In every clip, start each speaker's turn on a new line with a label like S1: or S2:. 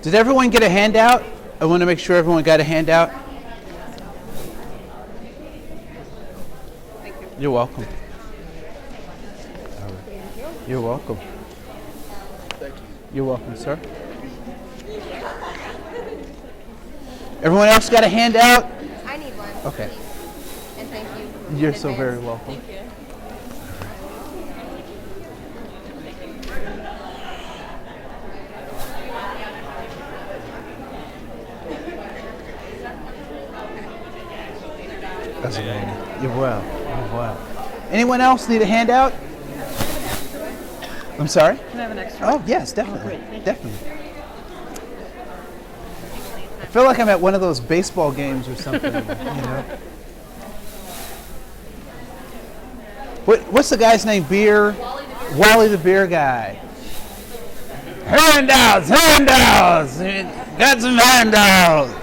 S1: Did everyone get a handout? I want to make sure everyone got a handout.
S2: Thank you.
S1: You're welcome. You're welcome.
S3: Thank you.
S1: You're welcome, sir. Everyone else got a handout?
S2: I need one.
S1: Okay.
S2: Please. And thank you.
S1: You're
S2: in
S1: so
S2: advance.
S1: very welcome.
S2: Thank you.
S1: That's amazing. You're well. You're well. Anyone else need a handout? I'm sorry?
S4: Can I have an extra?
S1: Oh, yes, definitely.
S4: great. Thank you.
S1: Definitely. I feel like I'm at one of those baseball games or something, you know. What's the guy's name? Wally the beer guy. Handouts, handouts. Got some handouts.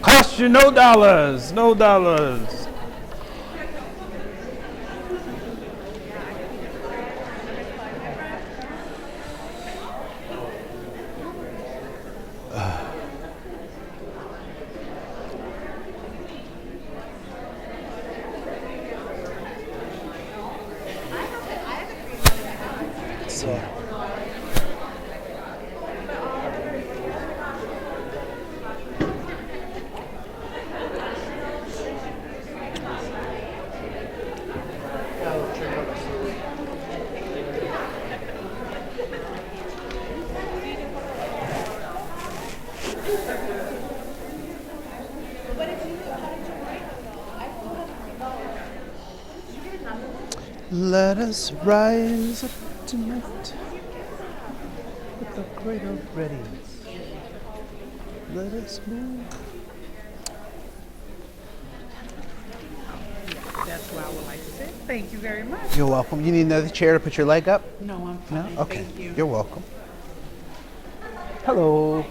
S1: Cost you no dollars, no dollars. So. Let us rise up tonight with the greater readiness. Let us move.
S4: That's what I would like to say. Thank you very much.
S1: You're welcome. You need another chair to put your leg up?
S4: No, I'm
S1: No?
S4: fine.
S1: Okay.
S4: Thank you.
S1: You're welcome. Hello.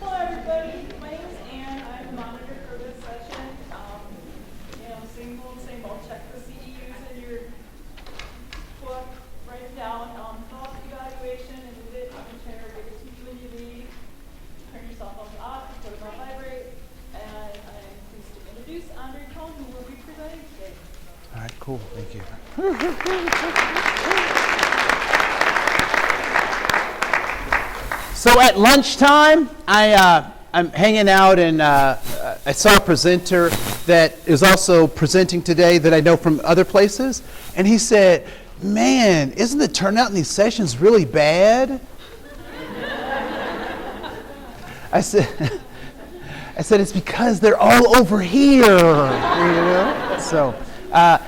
S5: Hello everybody, my name is Ann. I'm the monitor for this session. Same old, check the CEUs in your book, write it down, fill out the evaluation and leave it on your chair, give it to you when you leave. Turn your cell phones off, put them on vibrate, and I'm pleased to introduce Andre Koen, who will be presenting today.
S1: All right, cool. Thank you. So at lunchtime, I'm hanging out, and I saw a presenter that is also presenting today that I know from other places, and he said, "Man, isn't the turnout in these sessions really bad?" I said, it's because they're all over here, you know? So, out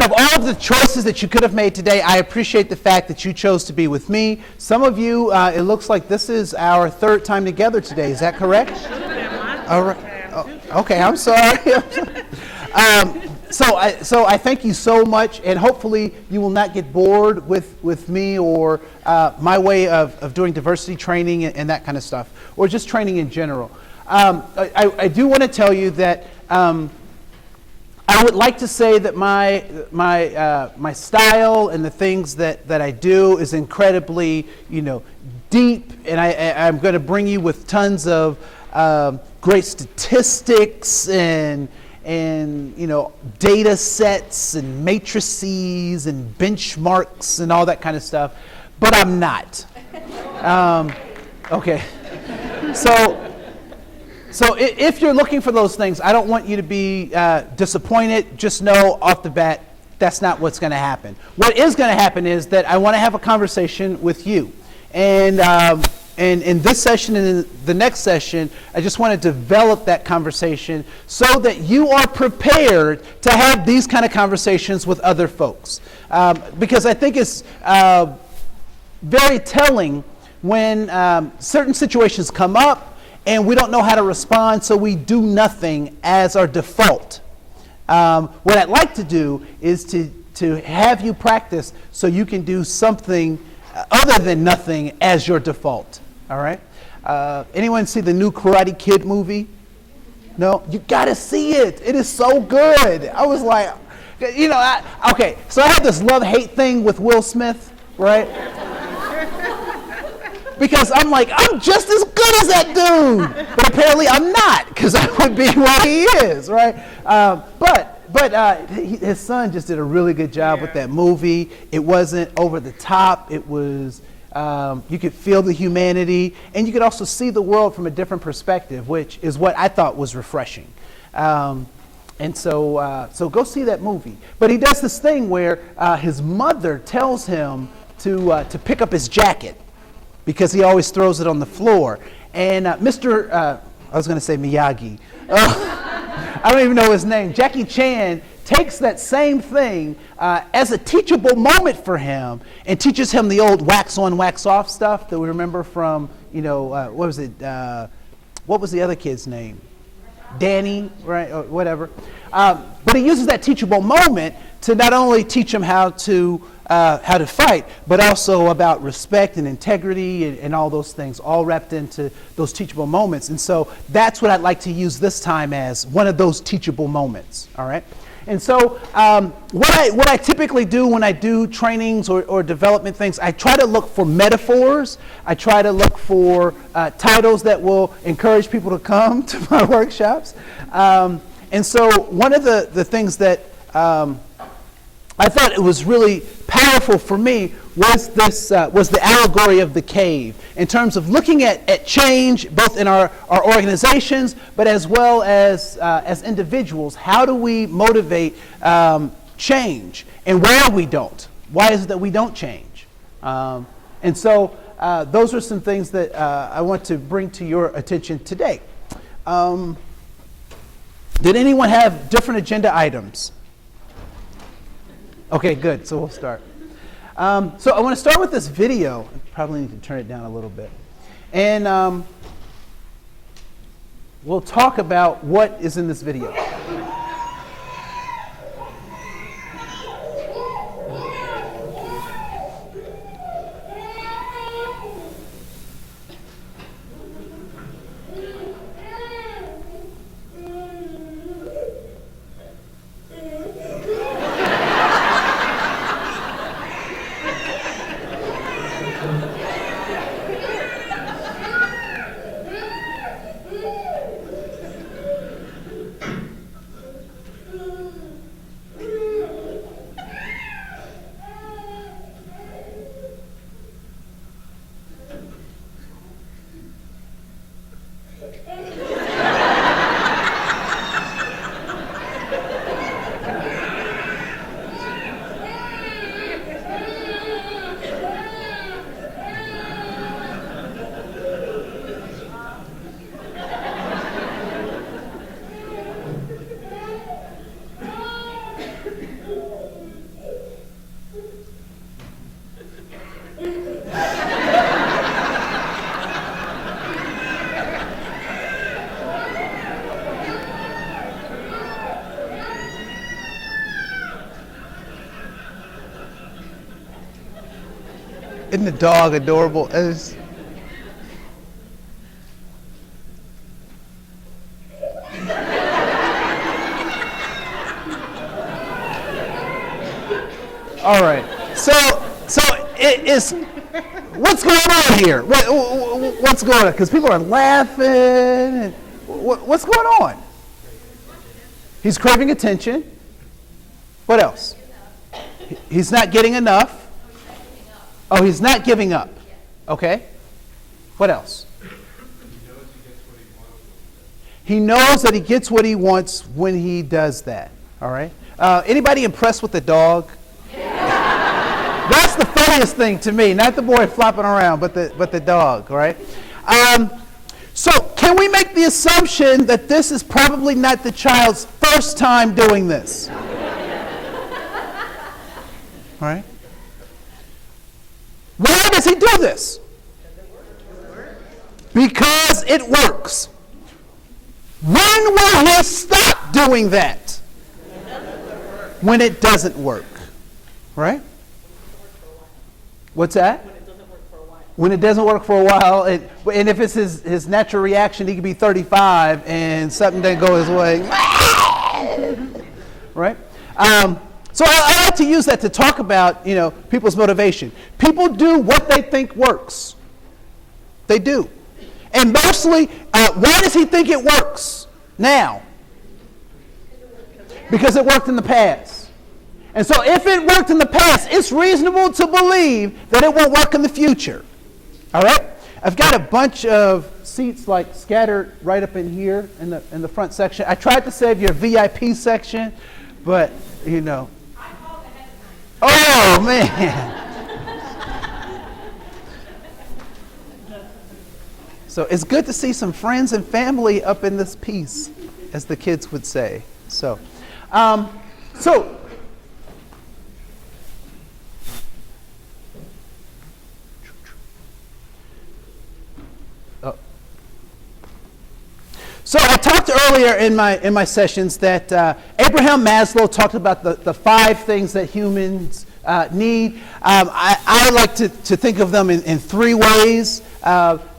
S1: of all of the choices that you could have made today, I appreciate the fact that you chose to be with me. Some of you, it looks like this is our third time together today. Is that correct? All right. Oh, okay, I'm sorry. So I thank you so much, and hopefully you will not get bored with me or my way of doing diversity training and that kind of stuff, or just training in general. I do want to tell you that I would like to say that my style and the things that I do is incredibly, deep, and I'm going to bring you with tons of great statistics and data sets and matrices and benchmarks and all that kind of stuff, but I'm not. Okay, so if you're looking for those things, I don't want you to be disappointed. Just know off the bat, that's not what's going to happen. What is going to happen is that I want to have a conversation with you. And in this session and in the next session, I just want to develop that conversation so that you are prepared to have these kind of conversations with other folks. Because I think it's very telling when certain situations come up and we don't know how to respond, so we do nothing as our default. What I'd like to do is to have you practice so you can do something other than nothing as your default. All right? Anyone see the new Karate Kid movie? No, you got to see it. It is so good. I was like, okay, so I had this love-hate thing with Will Smith, right? Because I'm like, I'm just as good as that dude. But apparently I'm not, because I would be where he is, right? But his son just did a really good job with that movie. It wasn't over the top. It was, you could feel the humanity, and you could also see the world from a different perspective, which is what I thought was refreshing. And so go see that movie. But he does this thing where his mother tells him to pick up his jacket because he always throws it on the floor. And I was going to say Miyagi. I don't even know his name. Jackie Chan takes that same thing as a teachable moment for him and teaches him the old wax on, wax off stuff that we remember from, what was it? What was the other kid's name? Danny, right, or whatever. But he uses that teachable moment to not only teach him how to fight, but also about respect and integrity and all those things, all wrapped into those teachable moments. And so that's what I'd like to use this time as one of those teachable moments. All right. And so what I typically do when I do trainings or development things, I try to look for metaphors. I try to look for titles that will encourage people to come to my workshops. And so one of the things that I thought it was really powerful for me was the allegory of the cave in terms of looking at change both in our organizations but as well as individuals. How do we motivate change, and why we don't? Why is it that we don't change? And so those are some things that I want to bring to your attention today. Did anyone have different agenda items? Okay, good. So we'll start. So I want to start with this video. I probably need to turn it down a little bit. And we'll talk about what is in this video. Isn't the dog adorable? All right. So it is. What's going on here? What's going on? Because people are laughing. And what's going on? He's craving attention. What else? He's not getting enough. Oh, he's not giving up. Okay. What else? He knows that he gets what he wants when he does that. All right. Anybody impressed with the dog? That's the funniest thing to me. Not the boy flopping around, but the dog. All right. So can we make the assumption that this is probably not the child's first time doing this? All right. Why does he do this? Because it works. When will he stop doing that? When it doesn't work. Right? What's that? when it doesn't work for a while, and if it's his natural reaction, he could be 35 and something doesn't go his way. Right? So I like to use that to talk about, people's motivation. People do what they think works. They do. And mostly, why does he think it works now? Because it worked in the past. And so if it worked in the past, it's reasonable to believe that it will work in the future. All right? I've got a bunch of seats like scattered right up in here in the front section. I tried to save your VIP section, but Oh man. So it's good to see some friends and family up in this piece, as the kids would say. So I talked earlier in my sessions that Abraham Maslow talked about the 5 things that humans need. I like to think of them in 3 ways.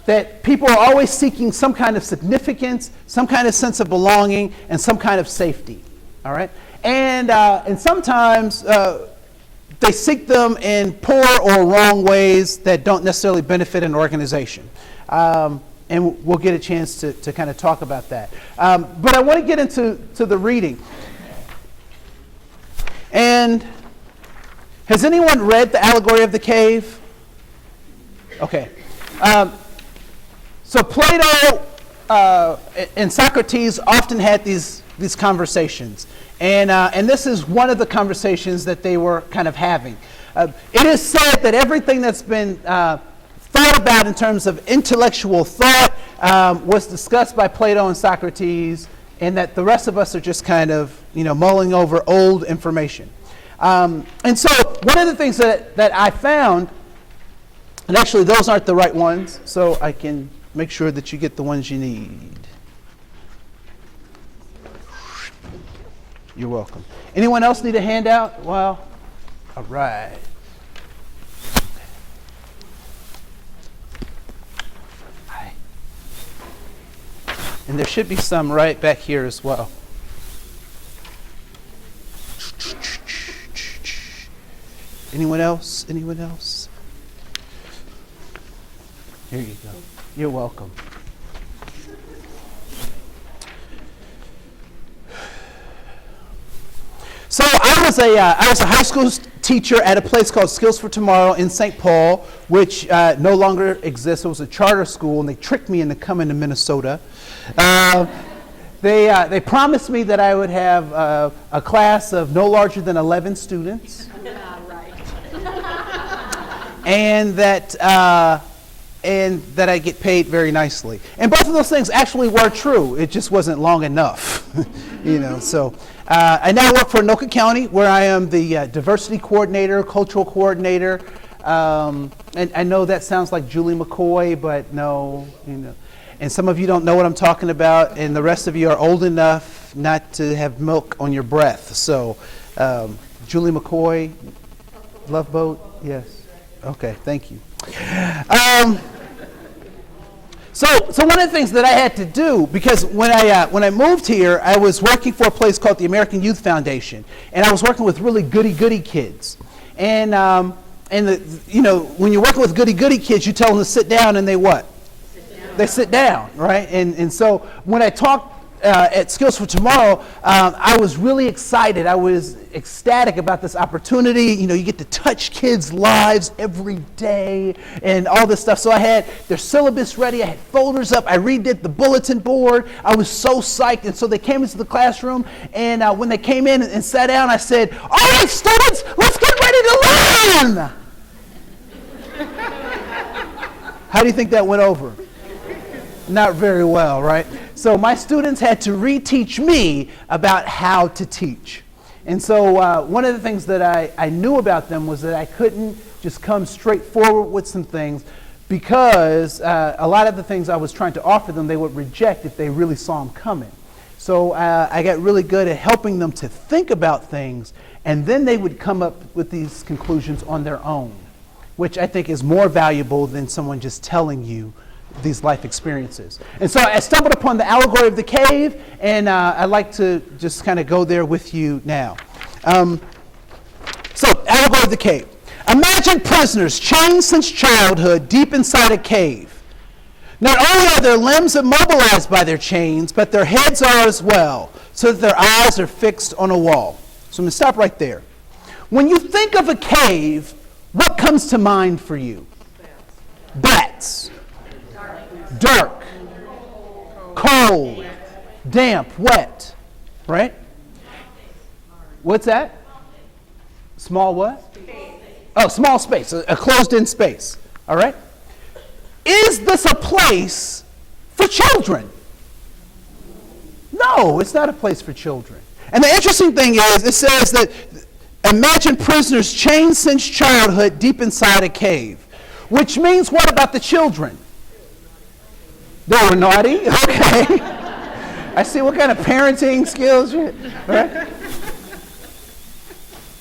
S1: That people are always seeking some kind of significance, some kind of sense of belonging, and some kind of safety. All right, and sometimes they seek them in poor or wrong ways that don't necessarily benefit an organization. And we'll get a chance to kind of talk about that. But I want to get into the reading. And has anyone read the Allegory of the Cave? Okay. So Plato and Socrates often had these conversations. And this is one of the conversations that they were kind of having. It is said that everything that's been thought about in terms of intellectual thought was discussed by Plato and Socrates, and that the rest of us are just kind of mulling over old information. And so one of the things that I found, and actually those aren't the right ones, so I can make sure that you get the ones you need. You're welcome. Anyone else need a handout? Well, all right. And there should be some right back here as well. Anyone else? Anyone else? Here you go. You're welcome. So I was a high school teacher at a place called Skills for Tomorrow in St. Paul, which no longer exists. It was a charter school, and they tricked me into coming to Minnesota. They promised me that I would have a class of no larger than 11 students, and that I get paid very nicely. And both of those things actually were true. It just wasn't long enough, So I now work for Anoka County, where I am the diversity coordinator, cultural coordinator. And I know that sounds like Julie McCoy, but no, And some of you don't know what I'm talking about, and the rest of you are old enough not to have milk on your breath. So, Julie McCoy, Love Boat, yes. Okay, thank you. So one of the things that I had to do, because when I moved here, I was working for a place called the American Youth Foundation, and I was working with really goody kids, and when you're working with goody kids, you tell them to sit down, and they what? They sit down, right? And so when I talked at Skills for Tomorrow, I was really excited. I was ecstatic about this opportunity. You get to touch kids' lives every day and all this stuff. So I had their syllabus ready. I had folders up. I redid the bulletin board. I was so psyched. And so they came into the classroom, and when they came in and sat down, I said, "All right, students, let's get ready to learn." How do you think that went over? Not very well, right? So my students had to reteach me about how to teach. And so one of the things that I knew about them was that I couldn't just come straight forward with some things, because a lot of the things I was trying to offer them, they would reject if they really saw them coming. So I got really good at helping them to think about things, and then they would come up with these conclusions on their own. which I think is more valuable than someone just telling you these life experiences. And so I stumbled upon the allegory of the cave, and I'd like to just kind of go there with you now. So, allegory of the cave. Imagine prisoners chained since childhood deep inside a cave. Not only are their limbs immobilized by their chains, but their heads are as well, so that their eyes are fixed on a wall. So I'm going to stop right there. When you think of a cave, what comes to mind for you? Bats. Dark. Cold. Damp. Wet. Right? What's that? Small what? Oh, small space. A closed-in space. All right? Is this a place for children? No, it's not a place for children. And the interesting thing is, it says that imagine prisoners chained since childhood deep inside a cave. Which means what about the children? They were naughty? Okay. I see what kind of parenting skills you have. Right?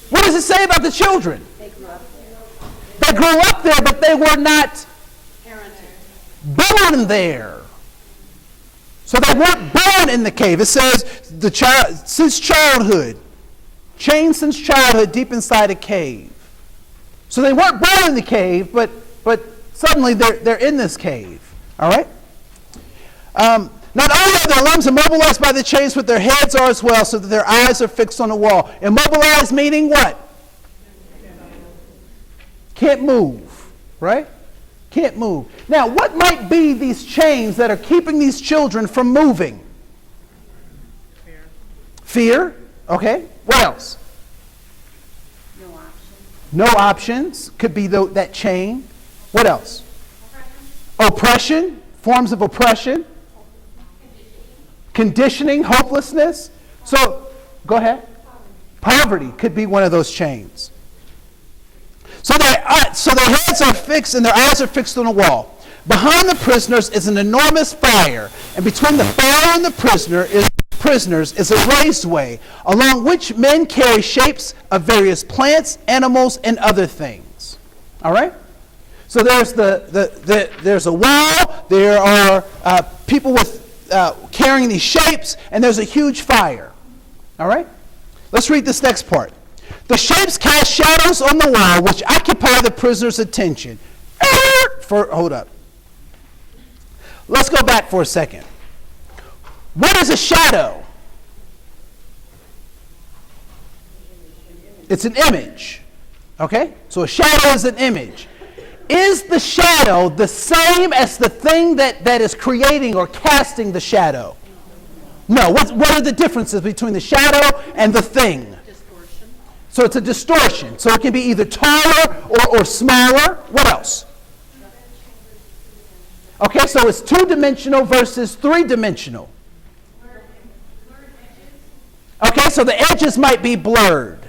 S1: What does it say about the children? They grew up there, but they were not born there. So they weren't born in the cave. It says since childhood, chained since childhood deep inside a cave. So they weren't born in the cave, but suddenly they're in this cave. All right? Not only are their limbs immobilized by the chains, but their heads are as well, so that their eyes are fixed on the wall. Immobilized meaning what? Can't move, right? Can't move. Now, what might be these chains that are keeping these children from moving? Fear. Okay. What else? No options. Could be that chain. What else? Oppression. Forms of oppression. Conditioning. Hopelessness. So, go ahead. Poverty could be one of those chains. So their heads are fixed and their eyes are fixed on a wall. Behind the prisoners is an enormous fire, and between the fire and the prisoners is a raised way, along which men carry shapes of various plants, animals, and other things. All right? So there's there's a wall. There are people with carrying these shapes, and there's a huge fire. All right? Let's read this next part. The shapes cast shadows on the wall, which occupy the prisoner's attention. Hold up. Let's go back for a second. What is a shadow? It's an image. Okay? So a shadow is an image. Is the shadow the same as the thing that is creating or casting the shadow? No. What are the differences between the shadow and the thing? So it's a distortion. So it can be either taller or smaller. What else? Okay, so it's two-dimensional versus three-dimensional. Okay, so the edges might be blurred.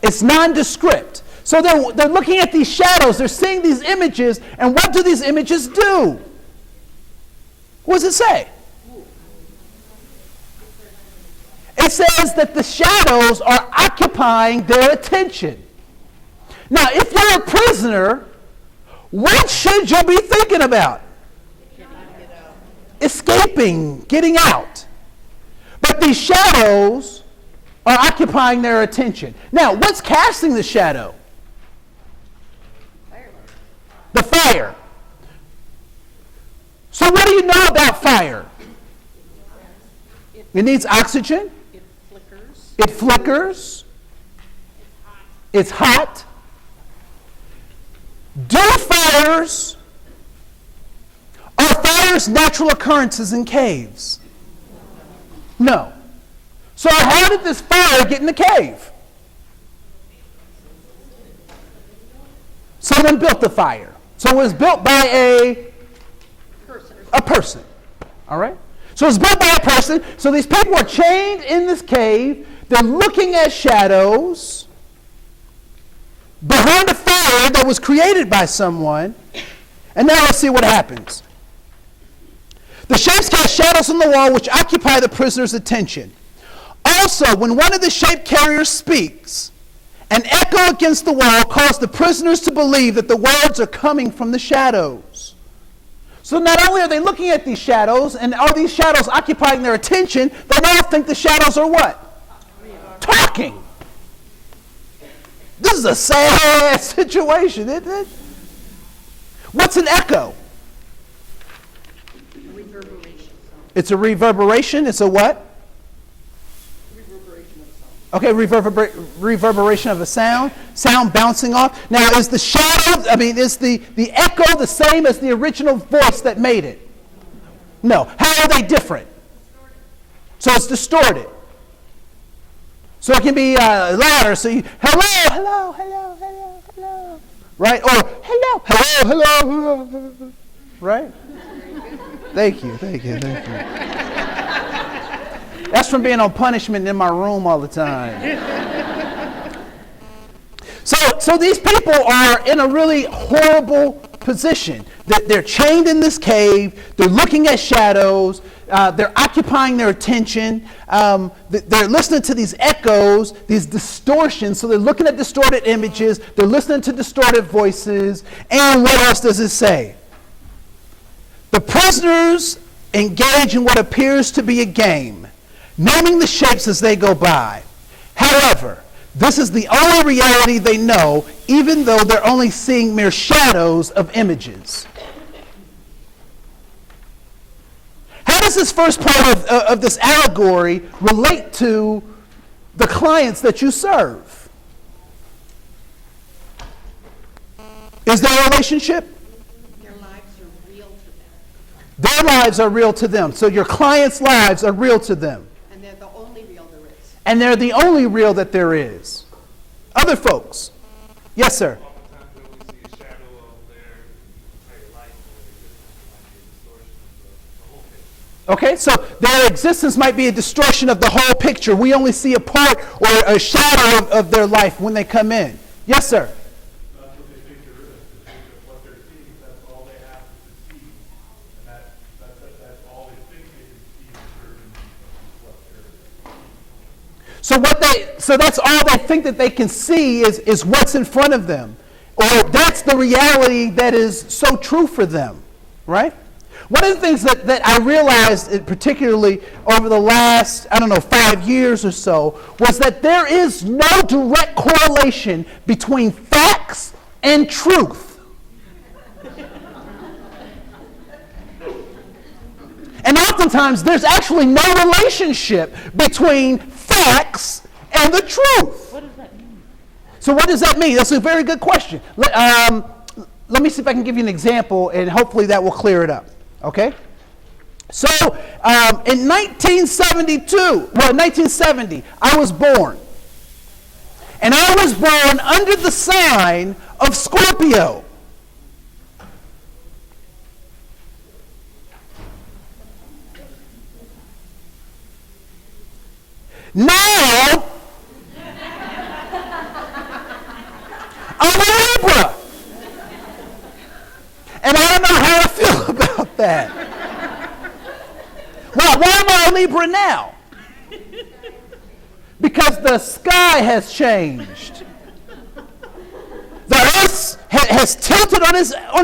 S1: It's nondescript. So they're looking at these shadows. They're seeing these images. And what do these images do? What does it say? It says that the shadows are occupying their attention. Now, if you're a prisoner, what should you be thinking about? Escaping, getting out. But these shadows are occupying their attention. Now, what's casting the shadow? The fire. So what do you know about fire? It needs oxygen. It flickers. It's hot. Are fires natural occurrences in caves? No. So how did this fire get in the cave? Someone built the fire. So it was built by a person. All right? So it was built by a person. So these people are chained in this cave. They're looking at shadows behind a fire that was created by someone. And now let's see what happens. The shapes cast shadows on the wall which occupy the prisoner's attention. Also, when one of the shape carriers speaks, An echo against the wall caused the prisoners to believe that the words are coming from the shadows. So not only are they looking at these shadows, and are these shadows occupying their attention, they now think the shadows are what? Talking. This is a sad situation, isn't it? What's an echo?
S4: Reverberation.
S1: It's a reverberation. It's a what?
S4: Reverberation of sound.
S1: Okay, reverberation of a sound. Sound bouncing off. Now, is the shadow, is the echo the same as the original voice that made it? No. How are they different? So it's distorted. So it can be louder. So you, hello, hello, hello, hello, hello. Right? Or hello, hello, hello, hello. Right? Thank you. That's from being on punishment in my room all the time. So these people are in a really horrible position. They're chained in this cave. They're looking at shadows. They're occupying their attention. They're listening to these echoes, these distortions. So they're looking at distorted images. They're listening to distorted voices. And what else does it say? The prisoners engage in what appears to be a game, naming the shapes as they go by. However, this is the only reality they know, even though they're only seeing mere shadows of images. How does this first part of this allegory relate to the clients that you serve? Is there a relationship?
S4: Their lives are real to them.
S1: Their lives are real to them. So your clients' lives are real to them.
S4: And they're the only real there is.
S1: And they're the only real that there is. Other folks. Yes, sir.
S3: Oftentimes when we see a shadow of their entire life or existence, it might be a distortion of the whole picture.
S1: Okay, so their existence might be a distortion of the whole picture. We only see a part or a shadow of their life when they come in. Yes, sir.
S3: That's what they think there is. They think that what they're seeing, that's all they have to see. And that's all they think they can see in certain what they're
S1: So that's all they think that they can see is what's in front of them. Or that's the reality that is so true for them, right? One of the things that I realized, particularly over the last, 5 years or so, was that there is no direct correlation between facts and truth. And oftentimes, there's actually no relationship between facts and the truth.
S4: What does that mean?
S1: So what does that mean? That's a very good question. Let me see if I can give you an example, and hopefully that will clear it up. Okay? So in 1970, I was born. And I was born under the sign of Scorpio. Now, I'm a Libra. And I don't know how I feel about that. Well, why am I a Libra now? Because the sky has changed. The earth has tilted on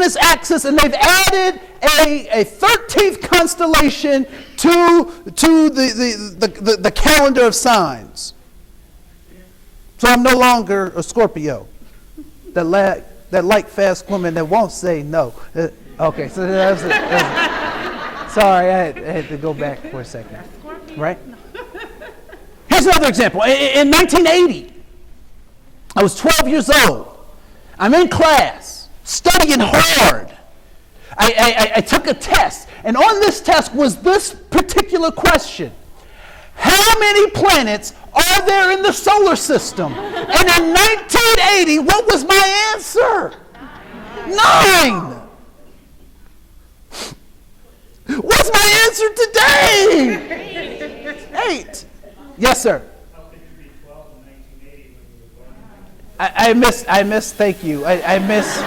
S1: its axis, and they've added a 13th constellation to the calendar of signs. So I'm no longer a Scorpio that like fast women that won't say no. Okay, so that was sorry, I had to go back for a second. Right? Here's another example. In 1980, I was 12 years old. I'm in class, studying hard. I took a test, and on this test was this particular question. How many planets are there in the solar system? And in 1980, what was my answer? 9. What's my answer today? 8. Yes, sir.
S3: How could you be 12 in 1980 when you were born?
S1: I missed, thank you. I missed.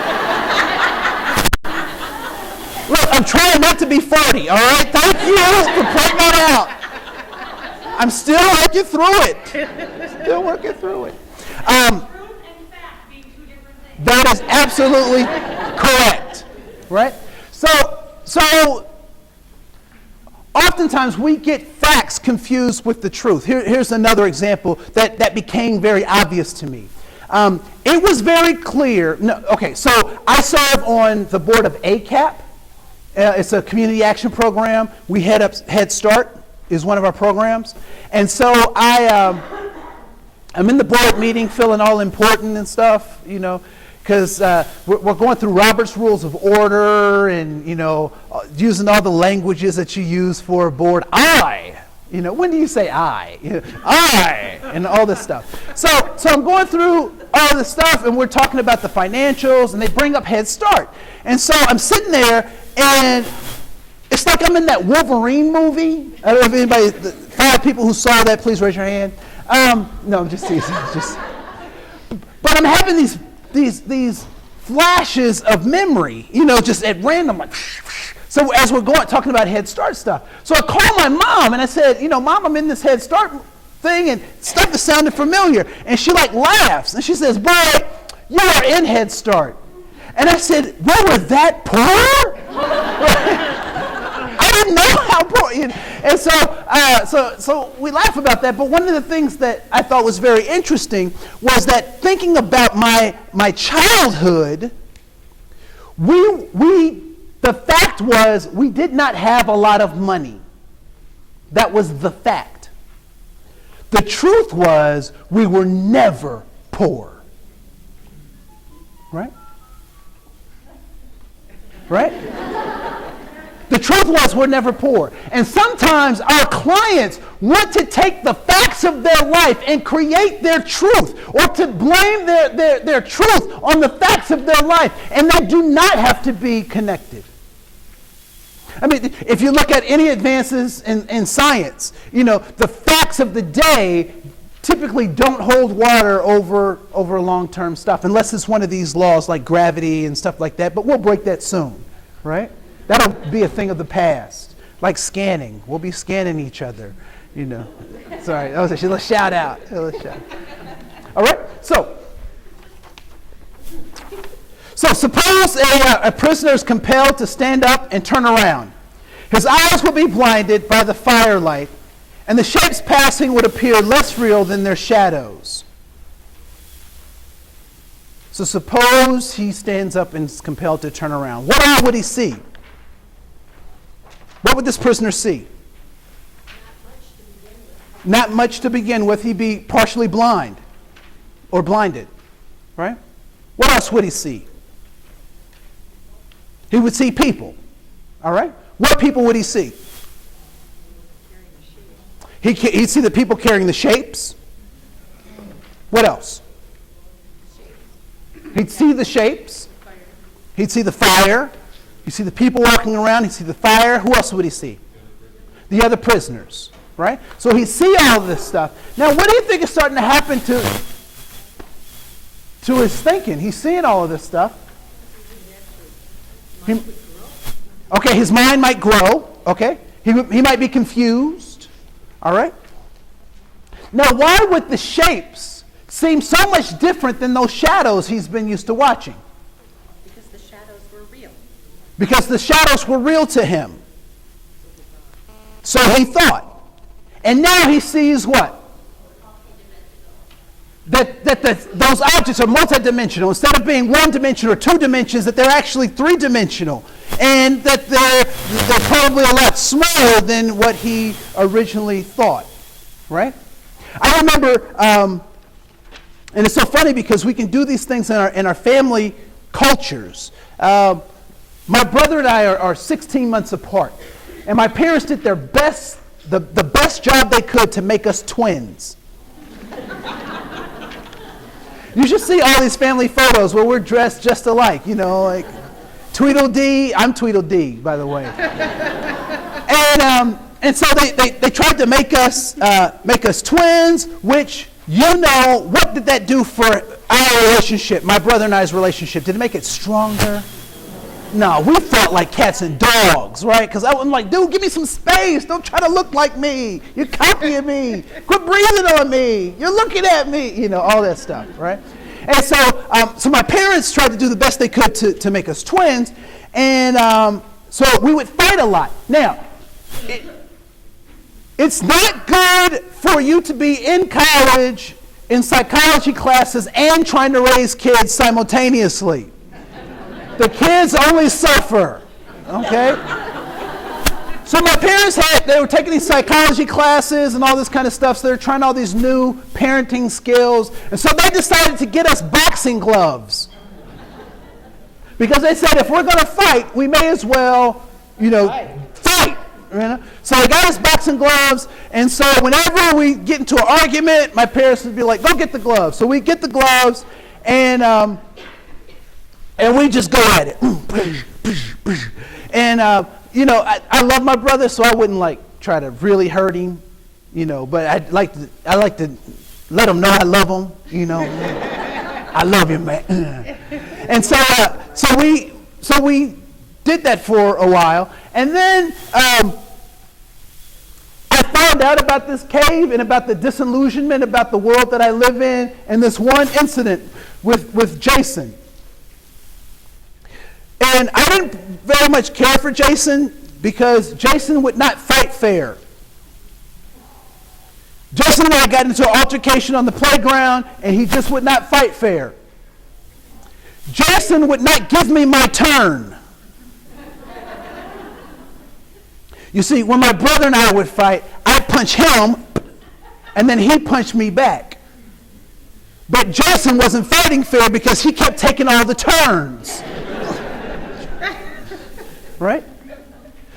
S1: Look, I'm trying not to be 40, all right? Thank you for pointing that out. I'm still working through it. That is absolutely correct, right? So oftentimes we get facts confused with the truth. Here's another example that became very obvious to me. It was very clear. No, okay, so I serve on the board of ACAP. It's a community action program. We head up Head Start is one of our programs, and so I'm in the board meeting, feeling all important and stuff, you know, because we're going through Robert's Rules of Order and, you know, using all the languages that you use for a board. You know, when do you say I? You know, and all this stuff. So I'm going through all this stuff, and we're talking about the financials, and they bring up Head Start. And so I'm sitting there, and it's like I'm in that Wolverine movie. I don't know if anybody, the 5 people who saw that, please raise your hand. No, I'm just teasing. But I'm having these flashes of memory, you know, just at random, like. So as we're talking about Head Start stuff, so I called my mom and I said, you know, Mom, I'm in this Head Start thing and stuff is sounding familiar. And she like laughs and she says, boy, you are in Head Start. And I said, we were that poor? I didn't know how poor. And so we laugh about that. But one of the things that I thought was very interesting was that thinking about my childhood, the fact was we did not have a lot of money. That was the fact. The truth was we were never poor. Right? Right? The truth was we're never poor. And sometimes our clients want to take the facts of their life and create their truth, or to blame their truth on the facts of their life. And they do not have to be connected. I mean, if you look at any advances in science, you know, the facts of the day typically don't hold water over long-term stuff, unless it's one of these laws like gravity and stuff like that. But we'll break that soon, right? That'll be a thing of the past, like scanning. We'll be scanning each other, you know. Sorry, that was a little shout out. All right, so suppose a prisoner is compelled to stand up and turn around. His eyes will be blinded by the firelight, and the shapes passing would appear less real than their shadows. So suppose he stands up and is compelled to turn around. What eye would he see? What would this prisoner see? Not much to begin with. He'd be partially blind or blinded, right? What else would he see? He would see people, all right? What people would he see? He'd see the people carrying the shapes. What else? He'd see the shapes. He'd see the fire. He'd see the people walking around. He'd see the fire. Who else would he see? The other prisoners, right? So he'd see all of this stuff. Now, what do you think is starting to happen to his thinking? He's seeing all of this stuff. Okay, his mind might grow. Okay, he might be confused. All right. Now, why would the shapes seem so much different than those shadows he's been used to watching?
S4: Because the shadows were real.
S1: Because the shadows were real to him. So he thought. And now he sees what? That those objects are multidimensional. Instead of being one dimension or 2 dimensions, that they're actually 3-dimensional. And that they're probably a lot smaller than what he originally thought. Right? I remember, and it's so funny because we can do these things in our family cultures. My brother and I are 16 months apart. And my parents did their best, the best job they could to make us twins. You should see all these family photos where we're dressed just alike, you know, like Tweedledee. I'm Tweedledee, by the way. And so they tried to make us twins, which, you know, what did that do for our relationship, my brother and I's relationship? Did it make it stronger? No, we felt like cats and dogs, right? Because I'm like, dude, give me some space. Don't try to look like me. You're copying me. Quit breathing on me. You're looking at me. You know, all that stuff, right? And so my parents tried to do the best they could to make us twins, and so we would fight a lot. Now, it's not good for you to be in college in psychology classes and trying to raise kids simultaneously. The kids only suffer, okay? So my parents they were taking these psychology classes and all this kind of stuff, so they're trying all these new parenting skills, and so they decided to get us boxing gloves. Because they said if we're going to fight, we may as well, fight. So they got us boxing gloves, and so whenever we get into an argument, my parents would be like, go get the gloves. So we get the gloves, and we just go at it. And, I love my brother, so I wouldn't try to really hurt him, but I like to let him know I love him, I love you, man. And so we did that for a while, and then I found out about this cave and about the disillusionment about the world that I live in, and this one incident with Jason. And I didn't very much care for Jason because Jason would not fight fair. Jason and I got into an altercation on the playground, and he just would not fight fair. Jason would not give me my turn. You see, when my brother and I would fight, I'd punch him, and then he'd punch me back. But Jason wasn't fighting fair because he kept taking all the turns. Right?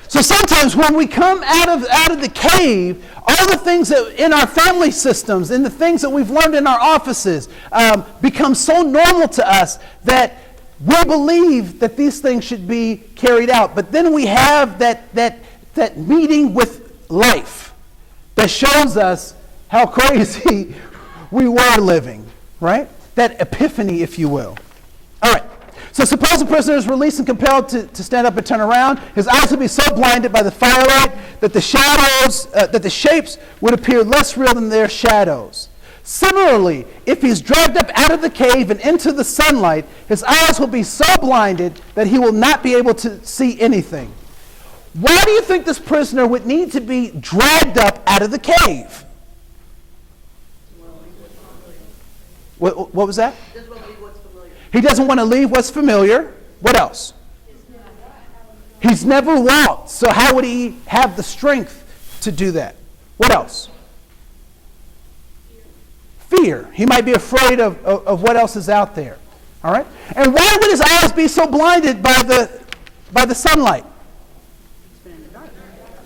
S1: So sometimes when we come out of the cave, all the things that in our family systems and the things that we've learned in our offices become so normal to us that we believe that these things should be carried out. But then we have that meeting with life that shows us how crazy we were living, right? That epiphany, if you will. All right. So suppose a prisoner is released and compelled to stand up and turn around. His eyes will be so blinded by the firelight that the shapes would appear less real than their shadows. Similarly, if he's dragged up out of the cave and into the sunlight, his eyes will be so blinded that he will not be able to see anything. Why do you think this prisoner would need to be dragged up out of the cave? What was that? He doesn't want to leave what's familiar. What else? He's never walked. So how would he have the strength to do that? What else? Fear. He might be afraid of what else is out there. All right? And why would his eyes be so blinded by the sunlight?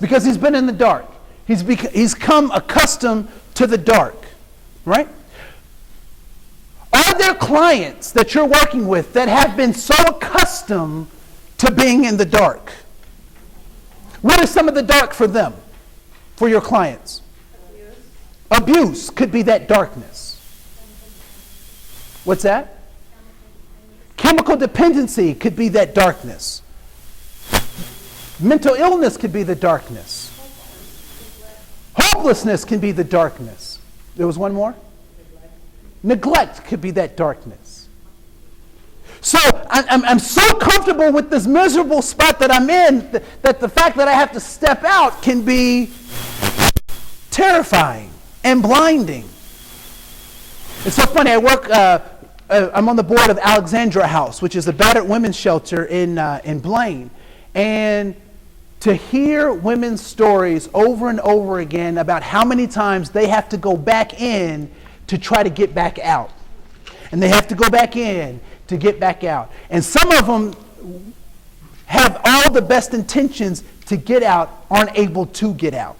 S1: Because he's been in the dark. He's come accustomed to the dark. Right? Are there clients that you're working with that have been so accustomed to being in the dark? What is some of the dark for them, for your clients? Abuse could be that darkness. What's that? Chemical dependency could be that darkness. Mental illness could be the darkness. Hopelessness can be the darkness. There was one more? Neglect could be that darkness. So I'm so comfortable with this miserable spot that I'm in that the fact that I have to step out can be terrifying and blinding. It's so funny. I'm on the board of Alexandra House, which is a battered women's shelter in Blaine, and to hear women's stories over and over again about how many times they have to go back in to try to get back out. And they have to go back in to get back out. And some of them have all the best intentions to get out, aren't able to get out.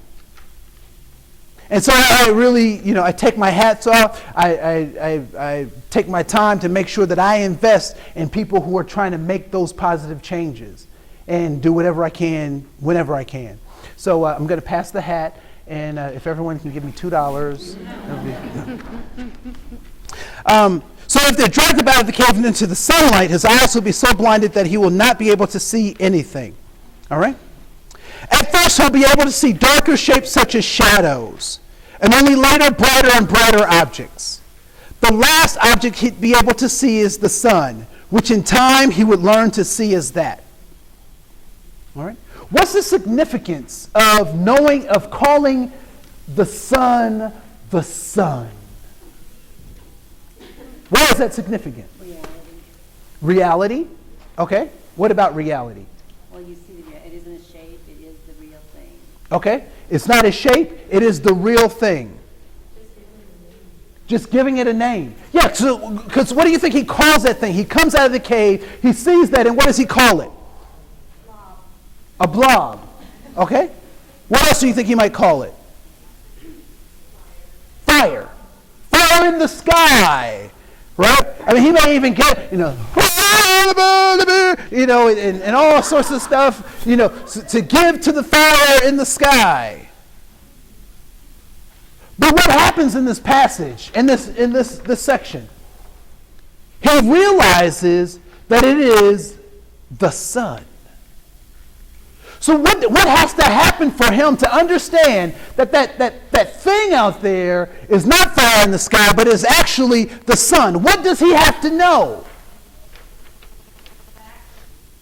S1: And so I really, I take my hats off. I take my time to make sure that I invest in people who are trying to make those positive changes and do whatever I can, whenever I can. So I'm going to pass the hat. And if everyone can give me $2, so if they're dragged up out of the cave and into the sunlight, his eyes will be so blinded that he will not be able to see anything. All right? At first, he'll be able to see darker shapes such as shadows, and only later brighter and brighter objects. The last object he'd be able to see is the sun, which in time he would learn to see as that. All right? What's the significance of calling the sun the sun? Why is that significant? Reality? Okay. What about reality?
S4: Well, you see, it isn't a shape, it is the real thing.
S1: Okay. It's not a shape, it is the real thing. Just giving it a name. Yeah, because what do you think he calls that thing? He comes out of the cave, he sees that, and what does he call it?
S2: Blob.
S1: A blob. Okay? What else do you think he might call it? Fire. Fire in the sky. Right? I mean, he may even get, and all sorts of stuff, to give to the fire in the sky. But what happens in this passage, in this section? He realizes that it is the sun. So what has to happen for him to understand that thing out there is not fire in the sky, but is actually the sun? What does he have to know?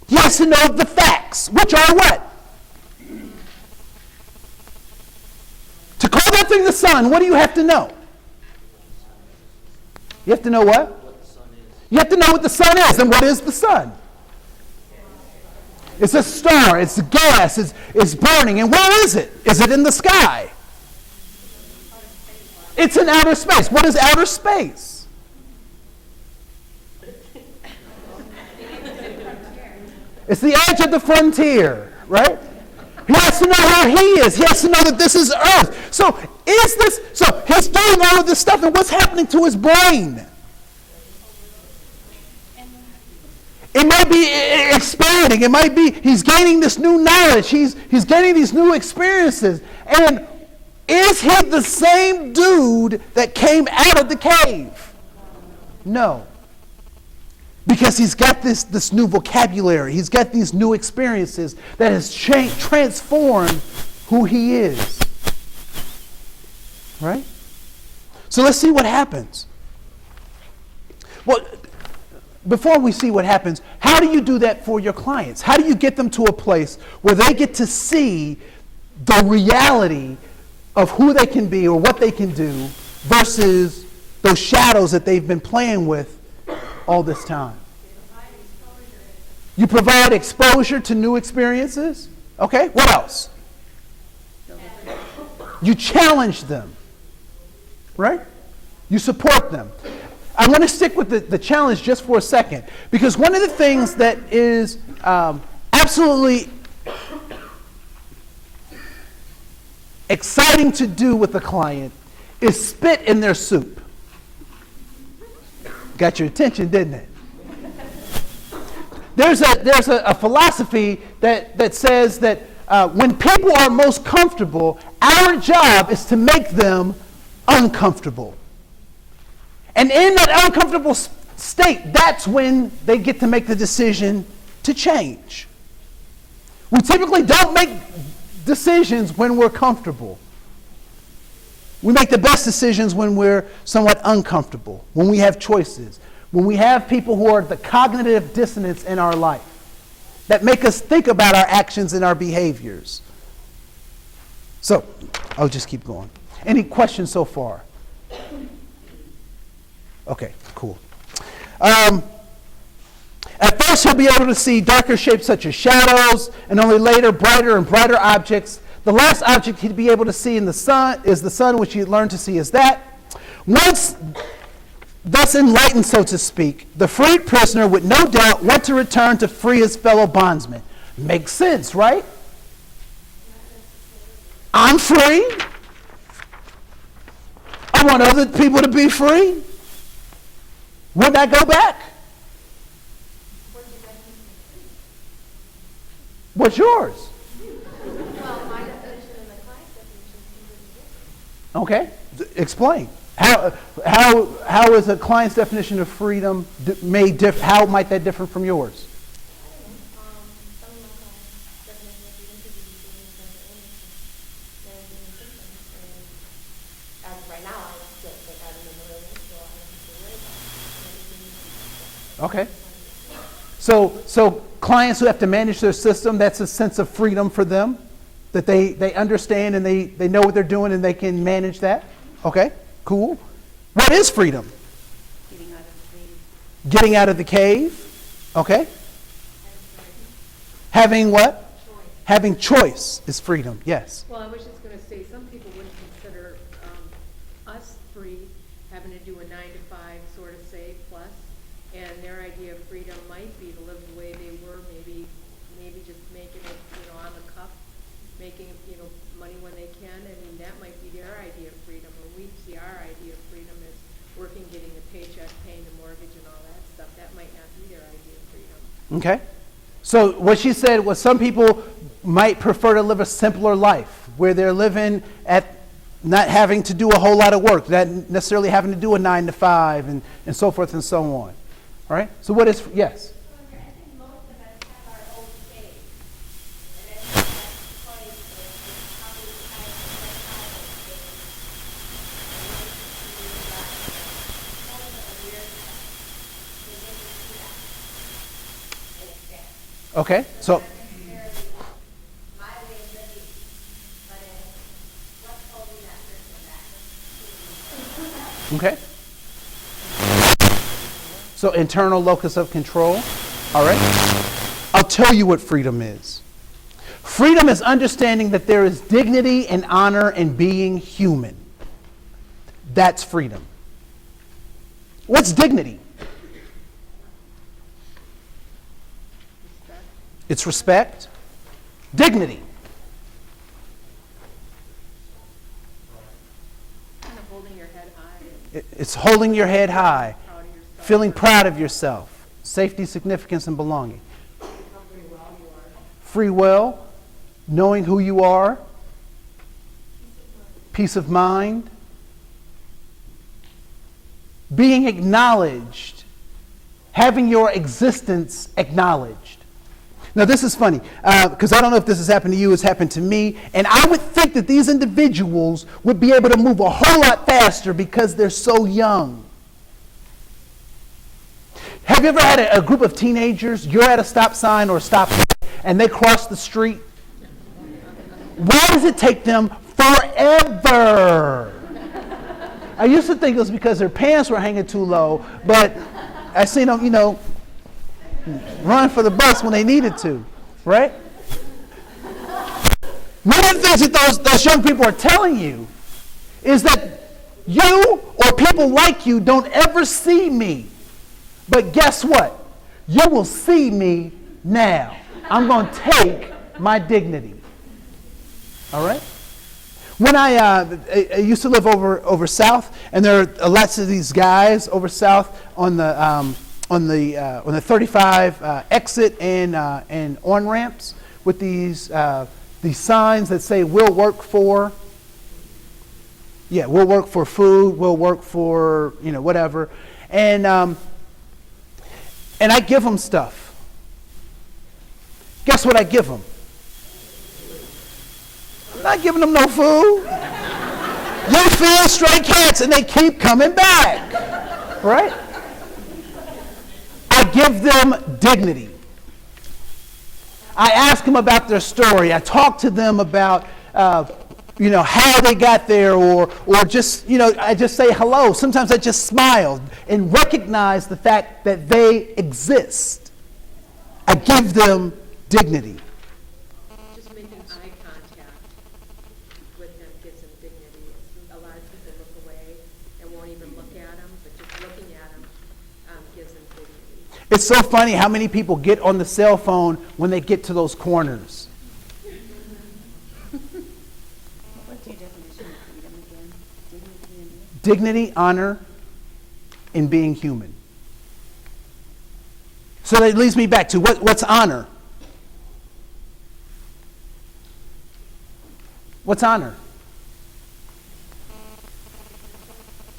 S1: He has to know the facts, which are what? To call that thing the sun, what do you have to know? You have to know what? You have to know what the sun is. And what is the sun? It's a star. It's a gas. It's burning. And where is it? Is it in the sky? It's in outer space. What is outer space? It's the edge of the frontier, right? He has to know where he is. He has to know that this is Earth. So he's doing all of this stuff, and what's happening to his brain? It might be expanding. It might be he's gaining this new knowledge. He's gaining these new experiences. And is he the same dude that came out of the cave? No. Because he's got this new vocabulary. He's got these new experiences that has transformed who he is. Right? So let's see what happens. Well, before we see what happens, how do you do that for your clients? How do you get them to a place where they get to see the reality of who they can be or what they can do versus those shadows that they've been playing with all this time? You provide exposure to new experiences. Okay, what else? You challenge them, right? You support them. I'm going to stick with the challenge just for a second, because one of the things that is absolutely exciting to do with a client is spit in their soup. Got your attention, didn't it? There's a philosophy that says that when people are most comfortable, our job is to make them uncomfortable. And in that uncomfortable state, that's when they get to make the decision to change. We typically don't make decisions when we're comfortable. We make the best decisions when we're somewhat uncomfortable, when we have choices, when we have people who are the cognitive dissonance in our life that make us think about our actions and our behaviors. So, I'll just keep going. Any questions so far? Okay, cool. At first, he'll be able to see darker shapes such as shadows, and only later brighter and brighter objects. The last object he'd be able to see in the sun is the sun, which he'd learned to see as that. Once thus enlightened, so to speak, the freed prisoner would no doubt want to return to free his fellow bondsmen. Makes sense, right? I'm free. I want other people to be free. Wouldn't I go back? What's yours?
S2: Well, my definition and the client's definition seem to be different.
S1: Okay, explain. How is a client's definition of freedom made different? How might that differ from yours?
S2: Some of my clients' definition of freedom could be being from the illness and managing the symptoms. And as of right now, I don't think I'm in the illness, so I don't consider
S1: Okay. So clients who have to manage their system, that's a sense of freedom for them, that they understand and they know what they're doing and they can manage that. Okay, cool. What is freedom?
S4: Getting out of the cave.
S1: Getting out of the cave. Okay. Having what? Having choice is freedom. Yes.
S6: Well, I was just going to say, some people wouldn't consider us free, having to do a 9 to 5 sort of say plus, and their idea of freedom might be to live the way they were, maybe just making it, on the cuff, making, money when they can, and that might be their idea of freedom. Or we see our idea of freedom as working, getting a paycheck, paying the mortgage and all that stuff. That might not be their idea of freedom.
S1: Okay. So what she said was some people might prefer to live a simpler life where they're living at not having to do a whole lot of work, not necessarily having to do a 9 to 5 and so forth and so on. All right? So what is, yes?
S2: I think most of us have our own stage. And I think that's choice is how we decide to set our own stage. And most of the weird stuff, we get to see that in extent.
S1: Okay. So
S2: Not necessarily my way of living, but what's holding that person back.
S1: okay. So internal locus of control. All right. I'll tell you what freedom is. Freedom is understanding that there is dignity and honor in being human. That's freedom. What's dignity? It's respect. Dignity.
S6: Kind of holding your head high,
S1: It's holding your head high,
S6: proud of yourself.
S1: feeling proud of yourself, safety, significance, and belonging. Free will, knowing who you are, peace of mind, being acknowledged, having your existence acknowledged. Now this is funny, because I don't know if this has happened to you, it's happened to me, and I would think that these individuals would be able to move a whole lot faster because they're so young. Have you ever had a group of teenagers, you're at a stop sign or a stoplight, and they cross the street? Why does it take them forever? I used to think it was because their pants were hanging too low, but I seen them, run for the bus when they needed to, right? One of the things that those young people are telling you is that you or people like you don't ever see me. But guess what? You will see me now. I'm going to take my dignity. All right? When I used to live over south, and there are lots of these guys over south on the 35 exit and on ramps with these signs that say "We'll work for." Yeah, we'll work for food. We'll work for whatever, and I give them stuff. Guess what I give them? I'm not giving them no food. You feed stray cats, and they keep coming back, right? I give them dignity. I ask them about their story. I talk to them about, how they got there, or just, I just say hello. Sometimes I just smile and recognize the fact that they exist. I give them dignity.
S6: Just making eye contact with them gives them dignity. A lot of people look away and won't even look at them, but just looking at them gives them dignity.
S1: It's so funny how many people get on the cell phone when they get to those corners.
S4: What's your definition of freedom again? Dignity and
S1: Dignity, honor, and being human. So that leads me back to what's honor? What's honor?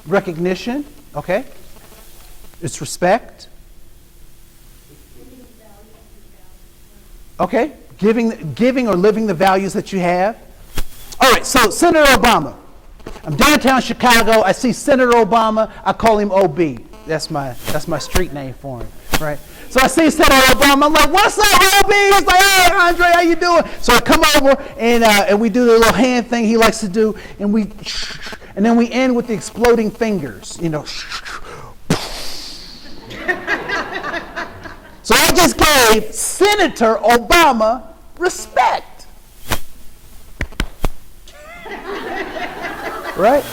S1: Recognition, okay? It's respect. Okay, giving or living the values that you have. All right, so Senator Obama. I'm downtown Chicago. I see Senator Obama. I call him OB. That's my street name for him. right? So I see Senator Obama. I'm like, "What's up, Obie?" He's like, "Hey, Andre, how you doing?" So I come over and we do the little hand thing he likes to do, and then we end with the exploding fingers, you know. So I just gave Senator Obama respect. Right?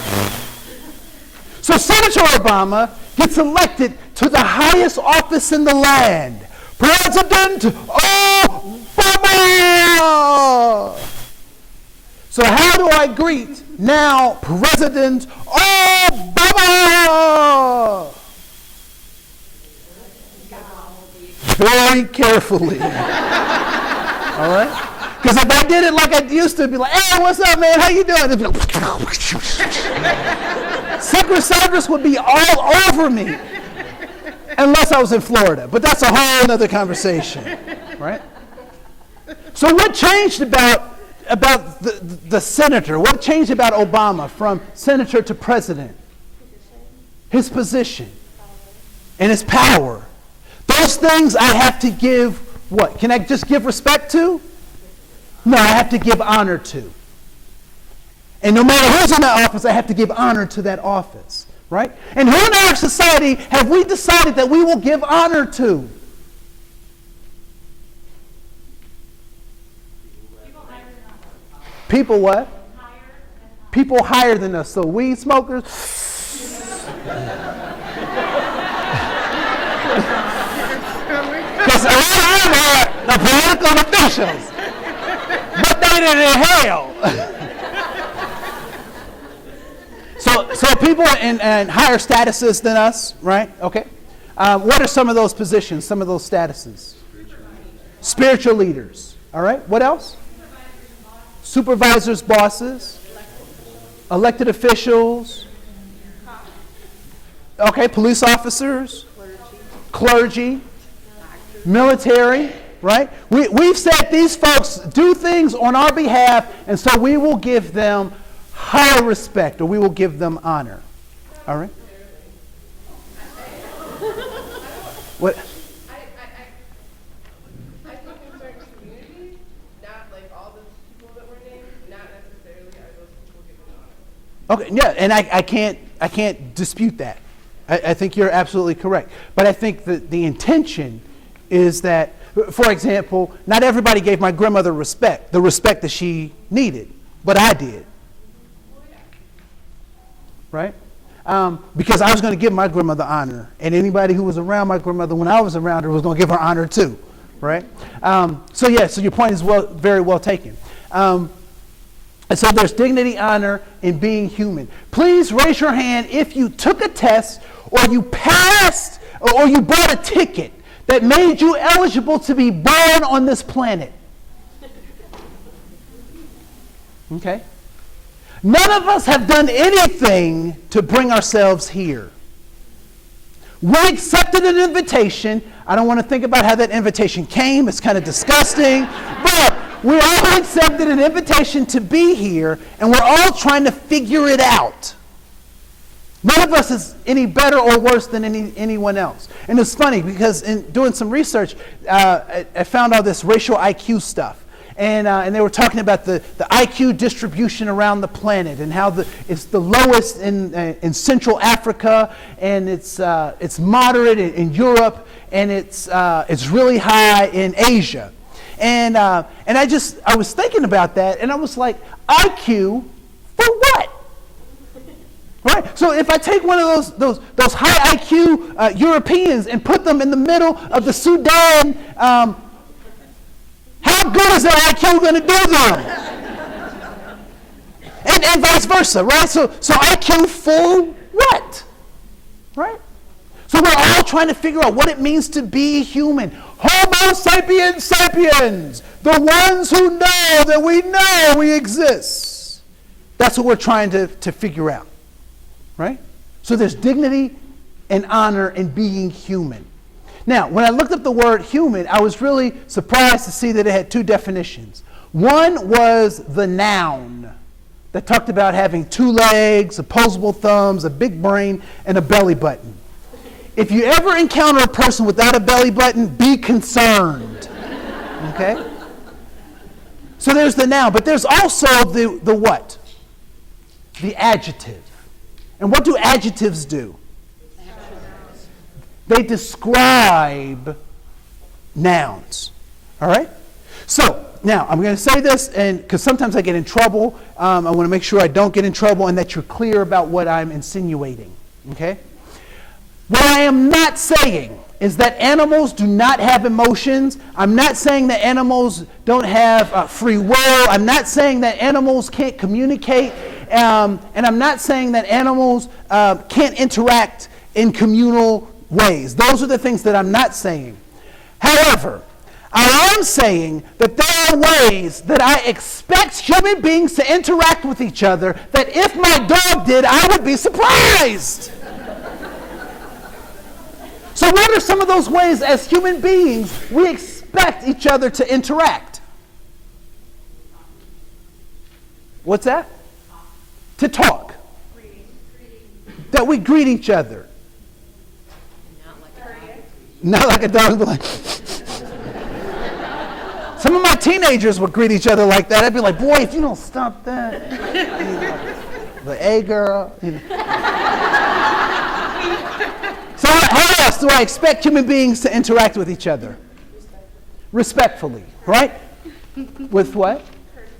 S1: So Senator Obama gets elected to the highest office in the land. President Obama! So how do I greet now President Obama? Very carefully. All right? Because if I did it like I used to, it'd be like, "Hey, what's up, man? How you doing?" It'd be like, Secret Service would be all over me. Unless I was in Florida. But that's a whole other conversation. Right? So what changed about the senator? What changed about Obama from senator to president? His position and his power. Those things I have to give what? Can I just give respect to? No, I have to give honor to. And no matter who's in that office, I have to give honor to that office. Right? And who in our society have we decided that we will give honor to? People what? People higher than us. So weed smokers. Because a lot of them are the political officials. But they didn't inhale. So people in higher statuses than us, right? Okay. What are some of those positions, some of those statuses? Spiritual leaders. All right. What else? Supervisors, bosses. Elected officials. Okay. Police officers. Clergy. Military. Right? We've said these folks do things on our behalf, and so we will give them higher respect, or we will give them honor. All right? What?
S7: I think in certain communities, not like all the people that were named, not necessarily are those people given honor.
S1: Okay, yeah, and I can't dispute that. I think you're absolutely correct. But I think that the intention is that, for example, not everybody gave my grandmother the respect that she needed, but I did. Right? Because I was going to give my grandmother honor, and anybody who was around my grandmother when I was around her was going to give her honor too, right? So your point is very well taken. And so there's dignity, honor, and being human. Please raise your hand if you took a test, or you passed, or you bought a ticket that made you eligible to be born on this planet. Okay? None of us have done anything to bring ourselves here. We accepted an invitation. I don't want to think about how that invitation came. It's kind of disgusting. But we all accepted an invitation to be here, and we're all trying to figure it out. None of us is any better or worse than anyone else. And it's funny because in doing some research, I found all this racial IQ stuff. And they were talking about the IQ distribution around the planet, and how it's the lowest in Central Africa, and it's moderate in Europe, and it's really high in Asia. And I was thinking about that, and I was like, IQ for what? Right? So if I take one of those high IQ Europeans and put them in the middle of the Sudan, how good is their IQ going to do them? And vice versa, right? So IQ for what? Right? So we're all trying to figure out what it means to be human. Homo sapiens sapiens, the ones who know that we know we exist. That's what we're trying to figure out, right? So there's dignity and honor in being human. Now, when I looked up the word human, I was really surprised to see that it had two definitions. One was the noun that talked about having 2 legs, opposable thumbs, a big brain, and a belly button. if you ever encounter a person without a belly button, be concerned. Okay? So there's the noun, but there's also the what? The adjective. And what do adjectives do? They describe nouns. All right? So, now, I'm going to say this, and because sometimes I get in trouble. I want to make sure I don't get in trouble and that you're clear about what I'm insinuating. Okay? What I am not saying is that animals do not have emotions. I'm not saying that animals don't have free will. I'm not saying that animals can't communicate. And I'm not saying that animals can't interact in communal ways. Those are the things that I'm not saying. However, I am saying that there are ways that I expect human beings to interact with each other that if my dog did, I would be surprised. So what are some of those ways as human beings we expect each other to interact? What's that? To talk. That we greet each other. Not like a dog, but like... Some of my teenagers would greet each other like that. I'd be like, boy, if you don't stop that. But hey, girl. You know. So how else do I expect human beings to interact with each other? Respectfully, right? With what?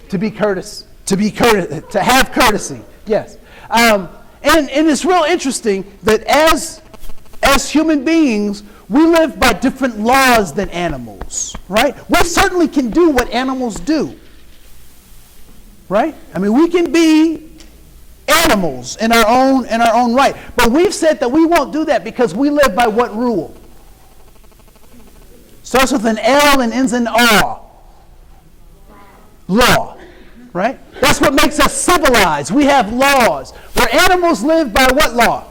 S1: To be courteous. To have courtesy. Yes. And it's real interesting that as human beings, we live by different laws than animals, right? We certainly can do what animals do, right? I mean, we can be animals in our own right, but we've said that we won't do that because we live by what rule? Starts with an L and ends in R. Law, right? That's what makes us civilized. We have laws. Where animals live by what law?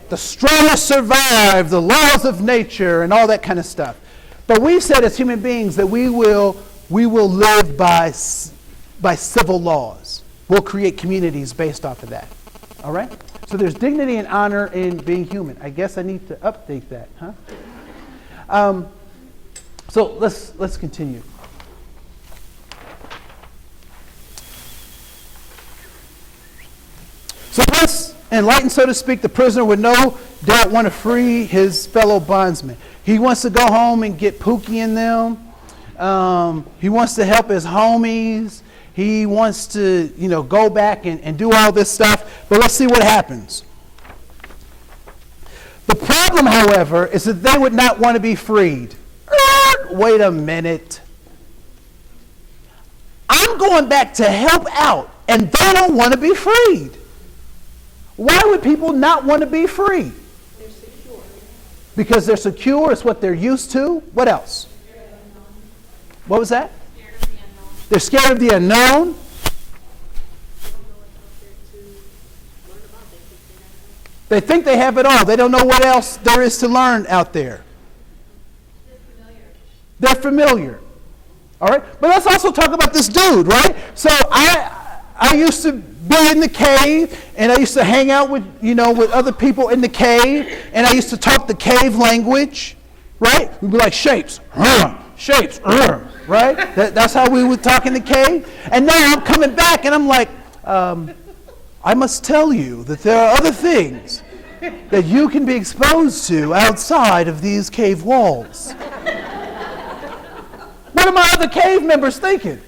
S1: The strongest survive, the laws of nature, and all that kind of stuff. But we've said as human beings that we will live by civil laws. We'll create communities based off of that. All right? So there's dignity and honor in being human. I guess I need to update that, huh? So let's continue. So let's enlightened, so to speak, the prisoner would no doubt want to free his fellow bondsmen. He wants to go home and get Pookie in them. He wants to help his homies. He wants to, go back and do all this stuff. But let's see what happens. The problem, however, is that they would not want to be freed. Wait a minute. I'm going back to help out, and they don't want to be freed. Why would people not want to be free?
S5: They're secure.
S1: Because they're secure, it's what they're used to. What else? What was that? They're scared of the unknown. They think they have it all. They don't know what else there is to learn out there. They're familiar. All right? But let's also talk about this dude, right? So I used to be in the cave, and I used to hang out with other people in the cave, and I used to talk the cave language, right? We'd be like, shapes, shapes, right? That's how we would talk in the cave. And now I'm coming back, and I'm like, I must tell you that there are other things that you can be exposed to outside of these cave walls. What are my other cave members thinking?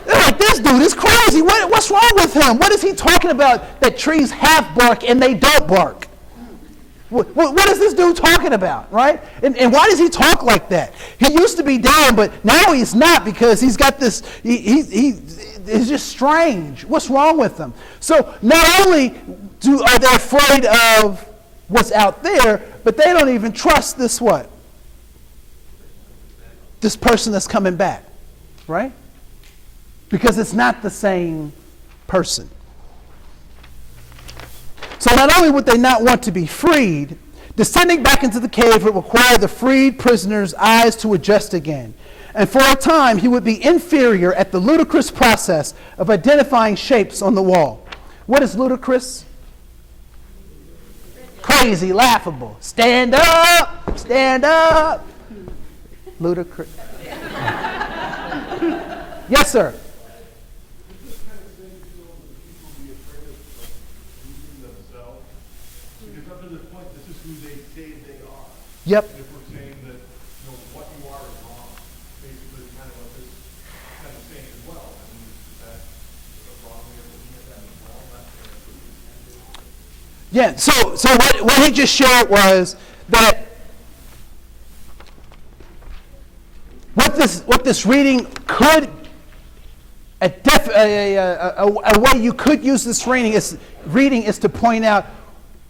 S1: They're like, this dude is crazy. What's wrong with him? What is he talking about that trees have bark and they don't bark? What is this dude talking about, right? And why does he talk like that? He used to be down, but now he's not because he's got this, it's just strange. What's wrong with him? So not only are they afraid of what's out there, but they don't even trust this what? This person that's coming back, right? Because it's not the same person. So not only would they not want to be freed, descending back into the cave would require the freed prisoner's eyes to adjust again. And for a time, he would be inferior at the ludicrous process of identifying shapes on the wall. What is ludicrous? crazy, laughable. Stand up, stand up. Ludicrous. Yes, sir.
S3: This is kind of thing to show that people be afraid of losing themselves. Because up to this point, this is who they say they are.
S1: Yep.
S3: And if we're saying that, you know, what you are is wrong, basically kind of what this kind of saying as well. I mean, is that a wrong way of looking at that as well? That's what it's intended.
S1: Yeah, so what he just shared was that what this reading could, a way you could use this reading is to point out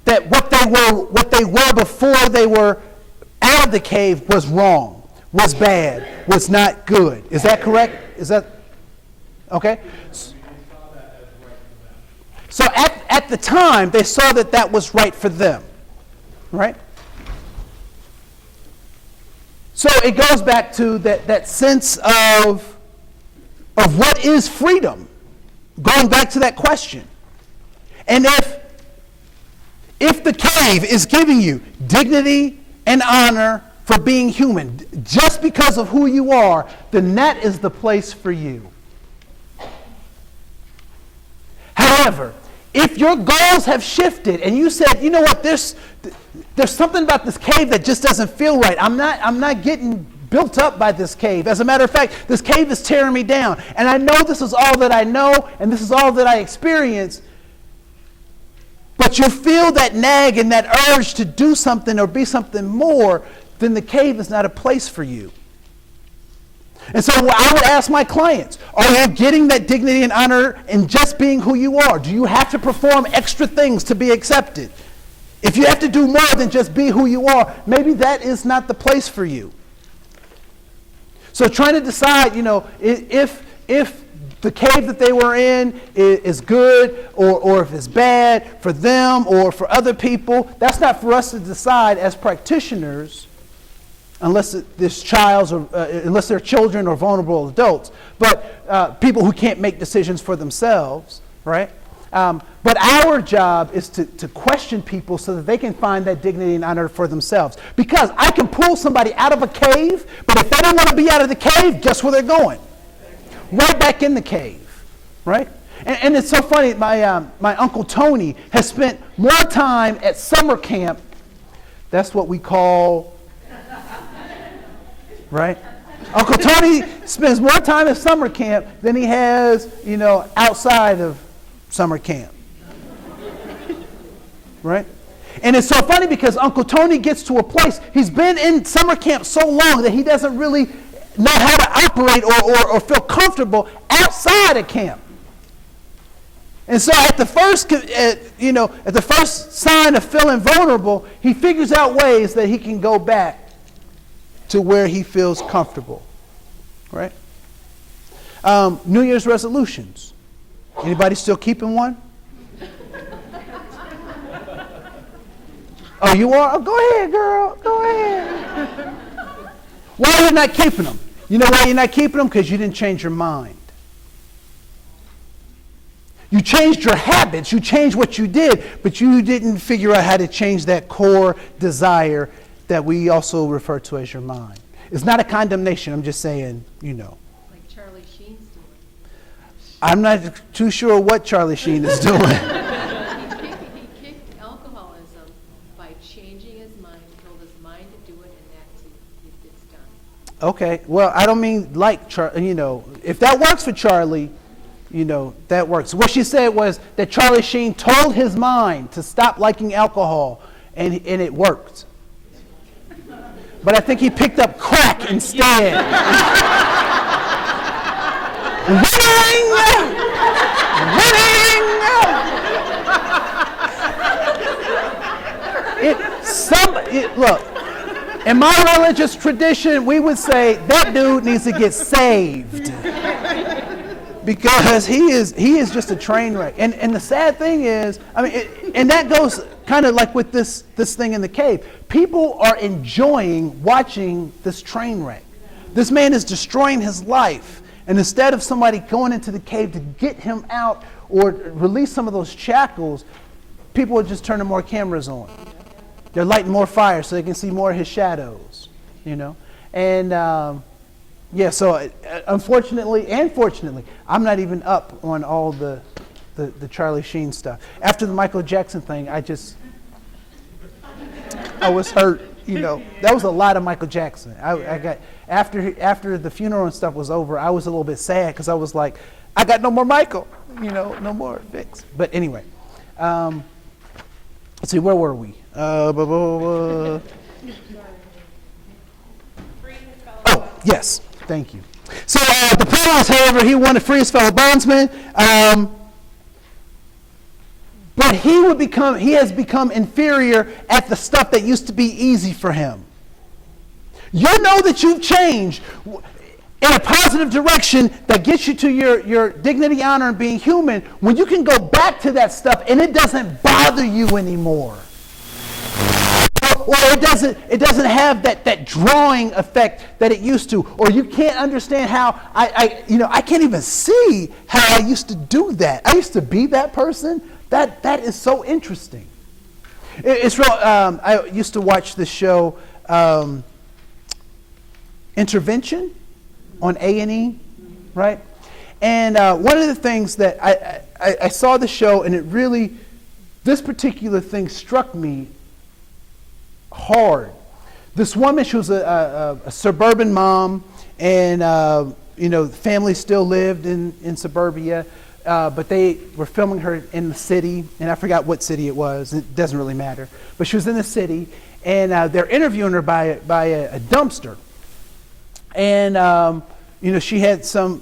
S1: that what they were before they were out of the cave was wrong, was bad, was not good. Is that correct? Is that okay? So at the time, they saw that was right for them, right? So it goes back to that sense of what is freedom, going back to that question. And if the cave is giving you dignity and honor for being human, just because of who you are, then that is the place for you. However, if your goals have shifted and you said, you know what, there's something about this cave that just doesn't feel right. I'm not getting built up by this cave. As a matter of fact, this cave is tearing me down. And I know this is all that I know and this is all that I experience. But you feel that nag and that urge to do something or be something more, then the cave is not a place for you. And so I would ask my clients, are you getting that dignity and honor in just being who you are? Do you have to perform extra things to be accepted? If you have to do more than just be who you are, maybe that is not the place for you. So trying to decide, if the cave that they were in is good or if it's bad for them or for other people, that's not for us to decide as practitioners. Unless unless they're children or vulnerable adults, but people who can't make decisions for themselves, right? But our job is to question people so that they can find that dignity and honor for themselves. Because I can pull somebody out of a cave, but if they don't want to be out of the cave, guess where they're going? Right back in the cave, right? And it's so funny. My Uncle Tony has spent more time at summer camp. That's what we call. Right? Uncle Tony spends more time at summer camp than he has, outside of summer camp. Right? And it's so funny because Uncle Tony gets to a place, he's been in summer camp so long that he doesn't really know how to operate or feel comfortable outside of camp. And so at the first sign of feeling vulnerable, he figures out ways that he can go back to where he feels comfortable, right? New Year's resolutions. Anybody still keeping one? Oh, you are? Oh, go ahead, girl. Go ahead. Why are you not keeping them? You know why you're not keeping them? Because you didn't change your mind. You changed your habits. You changed what you did, but you didn't figure out how to change that core desire that we also refer to as your mind. It's not a condemnation. I'm just saying,
S6: Like Charlie Sheen's doing.
S1: I'm not too sure what Charlie Sheen is doing.
S6: He kicked alcoholism by changing his mind, told his mind to do it, and it's done.
S1: Okay. Well, I don't mean if that works for Charlie, that works. What she said was that Charlie Sheen told his mind to stop liking alcohol, and it worked. But I think he picked up crack instead. Winning! Look, in my religious tradition, we would say that dude needs to get saved. Because he is just a train wreck. And the sad thing is, and that goes kind of like with this thing in the cave. People are enjoying watching this train wreck. This man is destroying his life. And instead of somebody going into the cave to get him out or release some of those shackles, people are just turning more cameras on. They're lighting more fire so they can see more of his shadows, you know. And yeah, so unfortunately and fortunately, I'm not even up on all the Charlie Sheen stuff. After the Michael Jackson thing, I was hurt, you know. That was a lot of Michael Jackson. I got after the funeral and stuff was over, I was a little bit sad because I was like, I got no more Michael, you know, no more fix. But anyway, let's see, where were we? Oh, yes, thank you. So the plan was, however, he wanted to free his fellow bondsman, but he has become inferior at the stuff that used to be easy for him. You know that you've changed in a positive direction that gets you to your dignity, honor, and being human when you can go back to that stuff and it doesn't bother you anymore. Or it doesn't have that drawing effect that it used to. Or you can't understand how I can't even see how I used to do that. I used to be that person. That is so interesting. It's real. I used to watch the show Intervention on A&E, right? And one of the things that I saw the show, and it really, this particular thing struck me hard. This woman, she was a suburban mom, and the family still lived in suburbia, but they were filming her in the city, and I forgot what city it was. It doesn't really matter, but she was in the city, and they're interviewing her by a dumpster, and she had some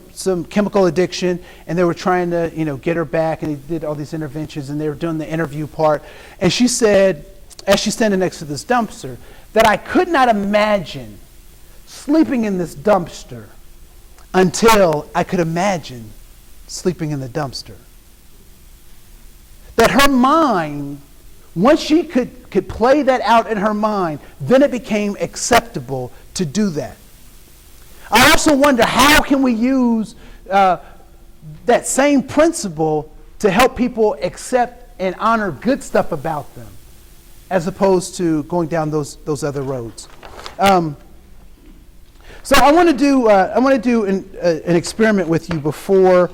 S1: chemical addiction, and they were trying to get her back, and they did all these interventions, and they were doing the interview part, and she said, as she's standing next to this dumpster, that I could not imagine sleeping in this dumpster until I could imagine sleeping in the dumpster. That her mind, once she could play that out in her mind, then it became acceptable to do that. I also wonder, how can we use that same principle to help people accept and honor good stuff about them, as opposed to going down those other roads. So I want to do an experiment with you before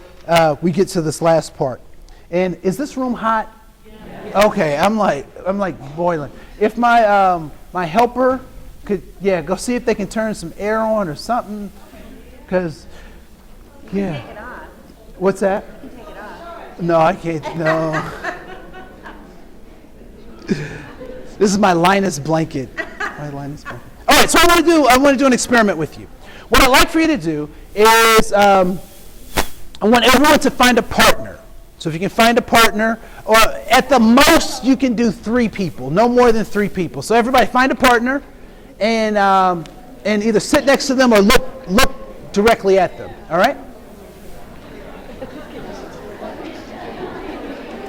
S1: we get to this last part. And is this room hot? Yeah. Okay, I'm like boiling. If my helper could, go see if they can turn some air on or something, because yeah.
S4: Take it off.
S1: What's that?
S4: You can take it off.
S1: No, I can't. No. This is my Linus blanket. My Linus blanket. All right, so I want to do an experiment with you. What I'd like for you to do is I want everyone to find a partner. So if you can find a partner, or at the most you can do 3 people, no more than 3 people. So everybody find a partner, and either sit next to them or look directly at them. All right?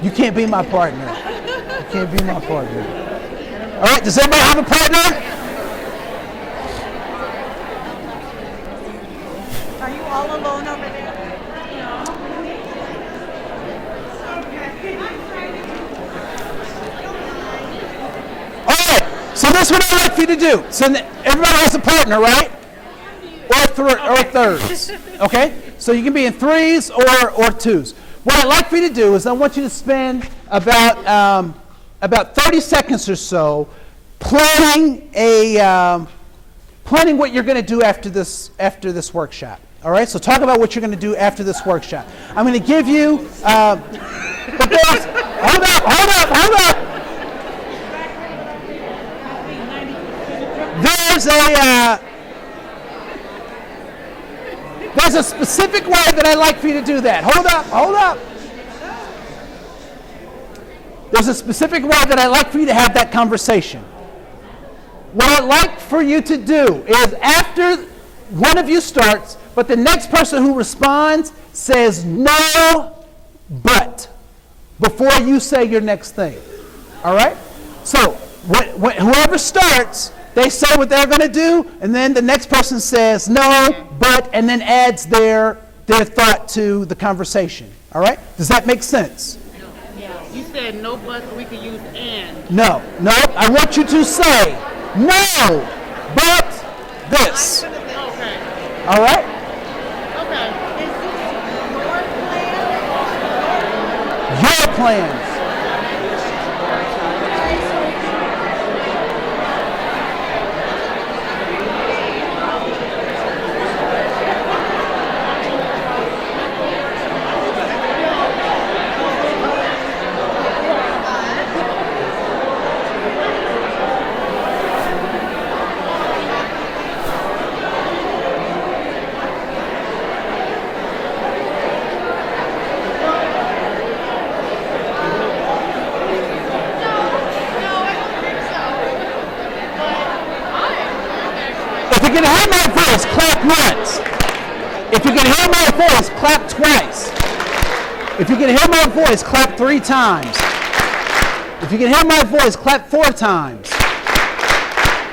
S1: You can't be my partner. You can't be my partner. All right, does everybody have a partner?
S4: Are you all alone over there?
S1: All right, so this is what I'd like for you to do. So everybody has a partner, right? Or thirds. Okay? So you can be in 3s or 2s. What I'd like for you to do is I want you to spend about 30 seconds or so planning what you're going to do after this workshop. All right, so talk about what you're going to do after this workshop. I'm going to give you. But hold up. There's a specific way that I'd like for you to do that. Hold up. There's a specific way that I'd like for you to have that conversation. What I'd like for you to do is, after one of you starts, but the next person who responds says no, but, before you say your next thing. All right? So whoever starts, they say what they're going to do, and then the next person says no, but, and then adds their thought to the conversation. All right? Does that make sense?
S8: You said no but, we could use and.
S1: No, no, I want you to say, no, but this.
S8: Okay.
S1: All right?
S8: Okay.
S1: Your plans. If you can hear my voice, clap once. If you can hear my voice, clap twice. If you can hear my voice, clap 3 times. If you can hear my voice, clap 4 times.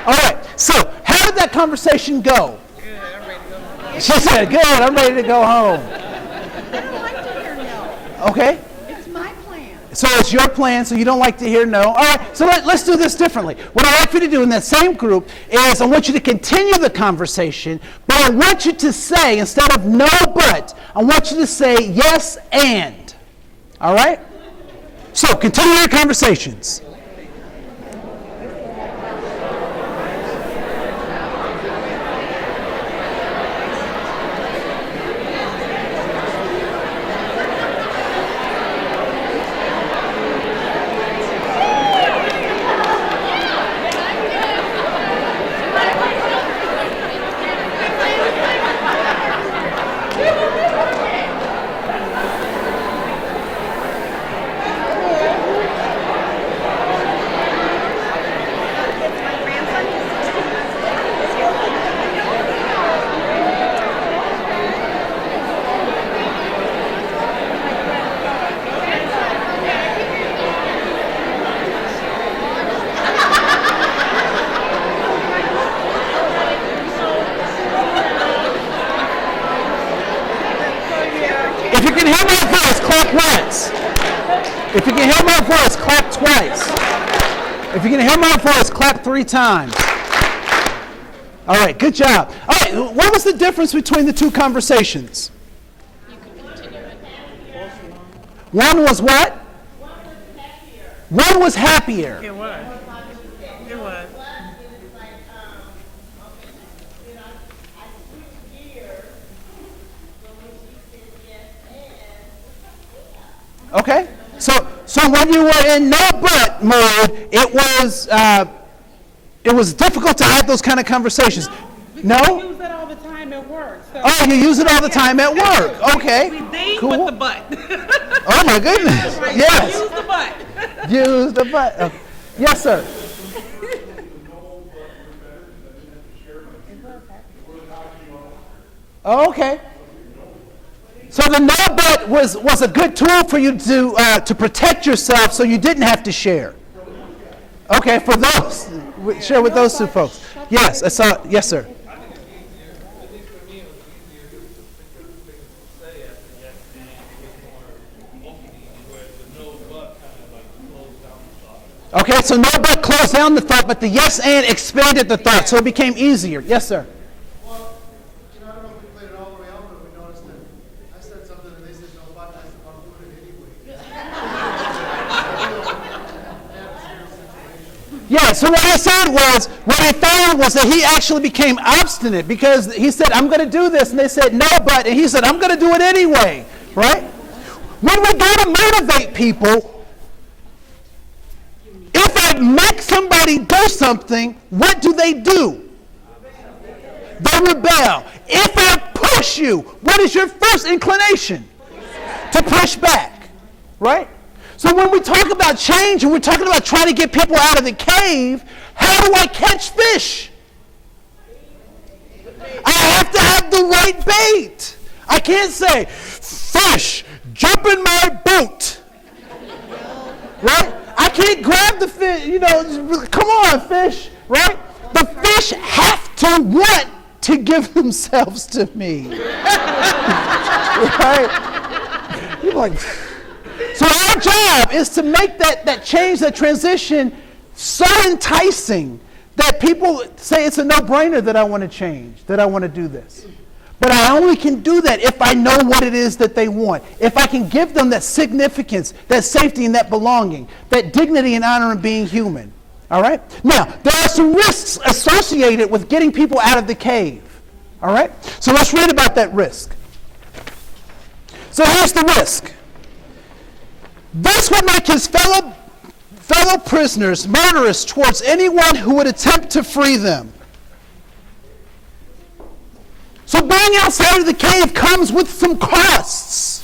S1: All right, so how did that conversation go?
S8: Good, I'm ready to go home.
S1: She said, good, I'm ready to go home.
S4: I don't like to hear no.
S1: Okay,
S4: It's my plan.
S1: so it's your plan, so you don't like to hear no. All right, so let's do this differently. What I'd like you to do in that same group is I want you to continue the conversation, but I want you to say, instead of no but, I want you to say yes and. All right? So continue your conversations. If you can hear my voice, clap once. If you can hear my voice, clap twice. If you can hear my voice, clap 3 times. All right, good job. All right, what was the difference between the two conversations? One was what? One was happier.
S8: It was. It was.
S1: Okay, so when you were in no but mode, it was difficult to have those kind of conversations.
S8: We
S1: No?
S8: use that all the time at work. So
S1: Oh, you use it all the time at work. Okay,
S8: we ding
S1: cool.
S8: with the butt.
S1: Oh my goodness.
S8: Right,
S1: Yes.
S8: Use the butt.
S1: Use the but. Okay. Yes, sir. Oh, okay. So the no but was a good tool for you to protect yourself, so you didn't have to share. Okay, for those, share with those two folks. Yes, I saw. Yes, sir. Okay, so no but closed down the thought, but the yes and expanded the thought, so it became easier. Yes, sir.
S9: Well, I don't know if we played it all the way out, but we noticed that I said something and they said no, but I said, I'll do it anyway.
S1: Yeah, so what I said was, what I found was that he actually became obstinate because he said, I'm going to do this, and they said, no, but, and he said, I'm going to do it anyway, right? When we go to motivate people, if I make somebody do something, what do? They rebel. If I push you, what is your first inclination? To push back, right? So when we talk about change and we're talking about trying to get people out of the cave, how do I catch fish? I have to have the right bait. I can't say, fish, jump in my boat. Right? I can't grab the fish, come on, fish, right? The fish have to want to give themselves to me. Right? You're like, so how our job is to make that change, that transition so enticing that people say it's a no-brainer that I want to change, that I want to do this. But I only can do that if I know what it is that they want. If I can give them that significance, that safety, and that belonging, that dignity and honor in being human. All right? Now, there are some risks associated with getting people out of the cave. All right? So let's read about that risk. So here's the risk. This would make his fellow prisoners murderous towards anyone who would attempt to free them. So being outside of the cave comes with some costs.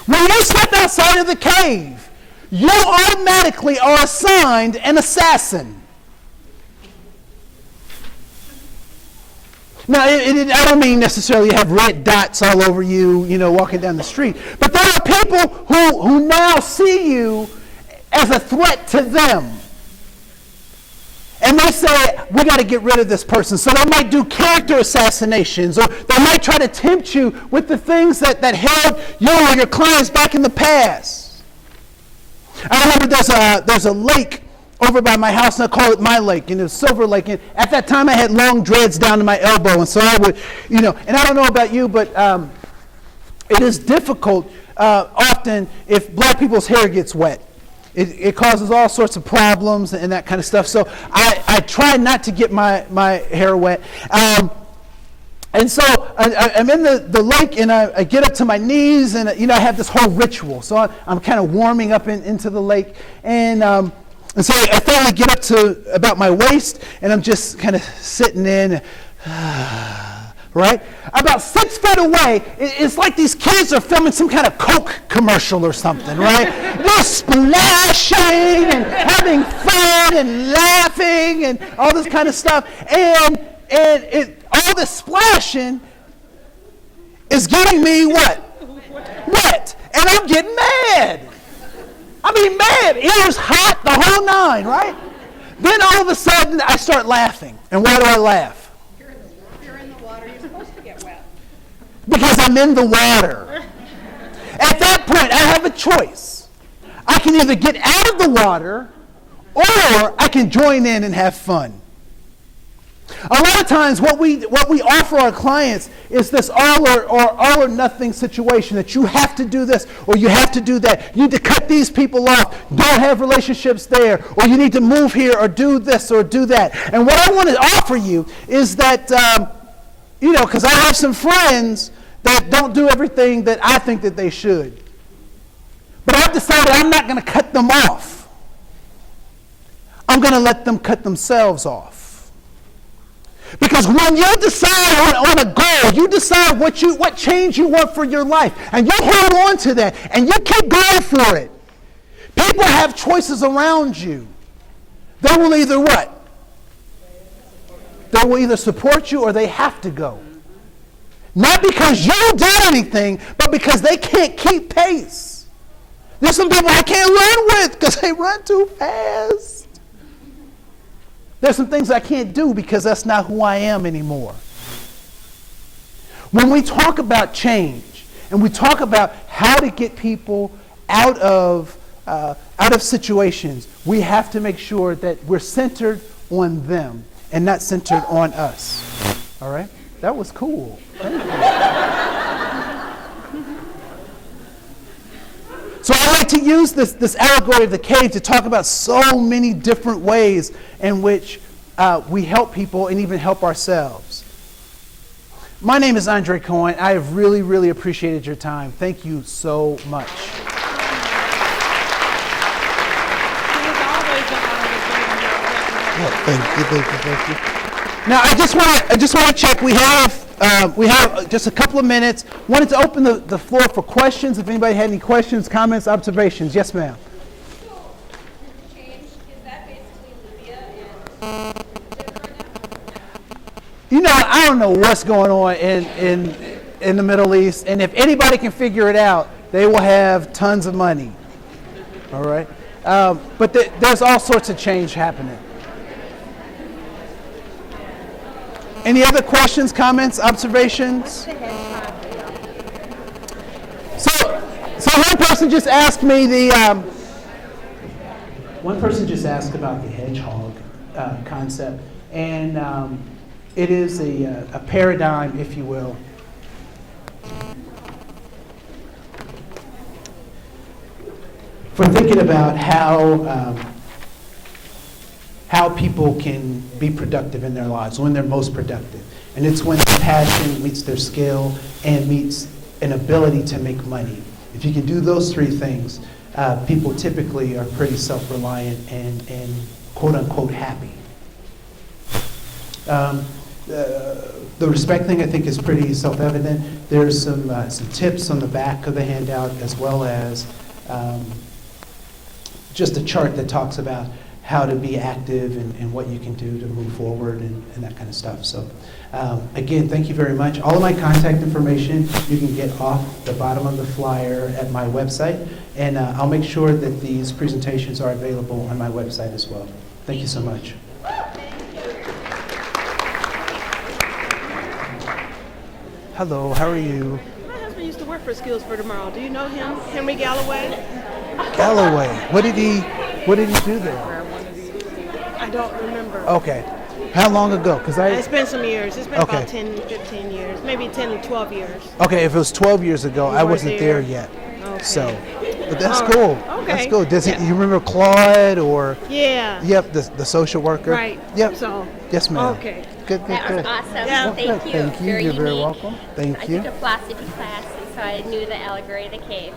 S1: When you step outside of the cave, you automatically are assigned an assassin. Now, I don't mean necessarily you have red dots all over you, walking down the street. But there are people who now see you as a threat to them. And they say, we got to get rid of this person. So they might do character assassinations, or they might try to tempt you with the things that held you or your clients back in the past. I remember there's a lake over by my house, and I call it my lake, Silver Lake. And at that time, I had long dreads down to my elbow, and so I would, and I don't know about you, but it is difficult often if black people's hair gets wet. It causes all sorts of problems and that kind of stuff. So I try not to get my hair wet. And so I'm in the lake, and I get up to my knees, and I have this whole ritual. So I'm kind of warming up into the lake. And so I finally get up to about my waist, and I'm just kind of sitting in. Right? About 6 feet away, it's like these kids are filming some kind of Coke commercial or something, right? They're splashing and having fun and laughing and all this kind of stuff. And all this splashing is getting me what? Wet. And I'm getting mad. I mean, mad. Ears hot, the whole nine, right? Then all of a sudden, I start laughing. And why do I laugh? Because I'm in the water. At that point, I have a choice. I can either get out of the water, or I can join in and have fun. A lot of times, what we offer our clients is this all or nothing situation, that you have to do this or you have to do that. You need to cut these people off. Don't have relationships there, or you need to move here or do this or do that. And what I want to offer you is that. Because I have some friends that don't do everything that I think that they should. But I've decided I'm not going to cut them off. I'm going to let them cut themselves off. Because when you decide on a goal, you decide what change you want for your life, and you hold on to that, and you keep going for it. People have choices around you. They will either what? They will either support you or they have to go. Not because you did anything, but because they can't keep pace. There's some people I can't run with because they run too fast. There's some things I can't do because that's not who I am anymore. When we talk about change and we talk about how to get people out of situations, we have to make sure that we're centered on them and not centered on us. All right? That was cool. Thank you. So I like to use this allegory of the cave to talk about so many different ways in which we help people and even help ourselves. My name is Andre Koen. I have really, really appreciated your time. Thank you so much. Thank you. Now, I just want to check. We have just a couple of minutes. Wanted to open the floor for questions. If anybody had any questions, comments, observations. Yes, ma'am.
S2: Change, is that basically Libya and
S1: I don't know what's going on in the Middle East, and if anybody can figure it out, they will have tons of money. All right, but there's all sorts of change happening. Any other questions, comments, observations? So one person just asked me one person just asked about the hedgehog concept, and it is a paradigm, if you will, for thinking about how people can be productive in their lives, when they're most productive. And it's when their passion meets their skill and meets an ability to make money. If you can do those three things, people typically are pretty self-reliant and quote-unquote happy. The respect thing, I think, is pretty self-evident. There's some tips on the back of the handout, as well as just a chart that talks about how to be active and what you can do to move forward and that kind of stuff. So again, thank you very much. All of my contact information you can get off the bottom of the flyer at my website, and I'll make sure that these presentations are available on my website as well. Thank you so much. Hello, how are you?
S10: My husband used to work for Skills for Tomorrow. Do you know him? Henry Galloway?
S1: Galloway. What did he do there?
S10: I don't remember.
S1: Okay. How long ago?
S10: It's been some years. It's been
S1: Okay.
S10: about 10, 15 years. Maybe 10 to 12 years.
S1: Okay, if it was 12 years ago, I
S10: weren't
S1: wasn't there
S10: there.
S1: yet.
S10: Okay.
S1: So, but that's
S10: Oh,
S1: cool.
S10: okay.
S1: That's cool. Does
S10: Yeah.
S1: you remember Claude or?
S10: Yeah.
S1: Yep, the social worker.
S10: Right.
S1: Yep.
S10: So.
S1: Yes, ma'am.
S10: Okay.
S1: Good.
S2: That was awesome.
S10: Yeah.
S2: Thank you.
S1: Thank you.
S2: Very
S1: You're very
S2: unique.
S1: welcome. Thank
S2: I
S1: you.
S2: took a philosophy class, and so I knew the allegory of the cave.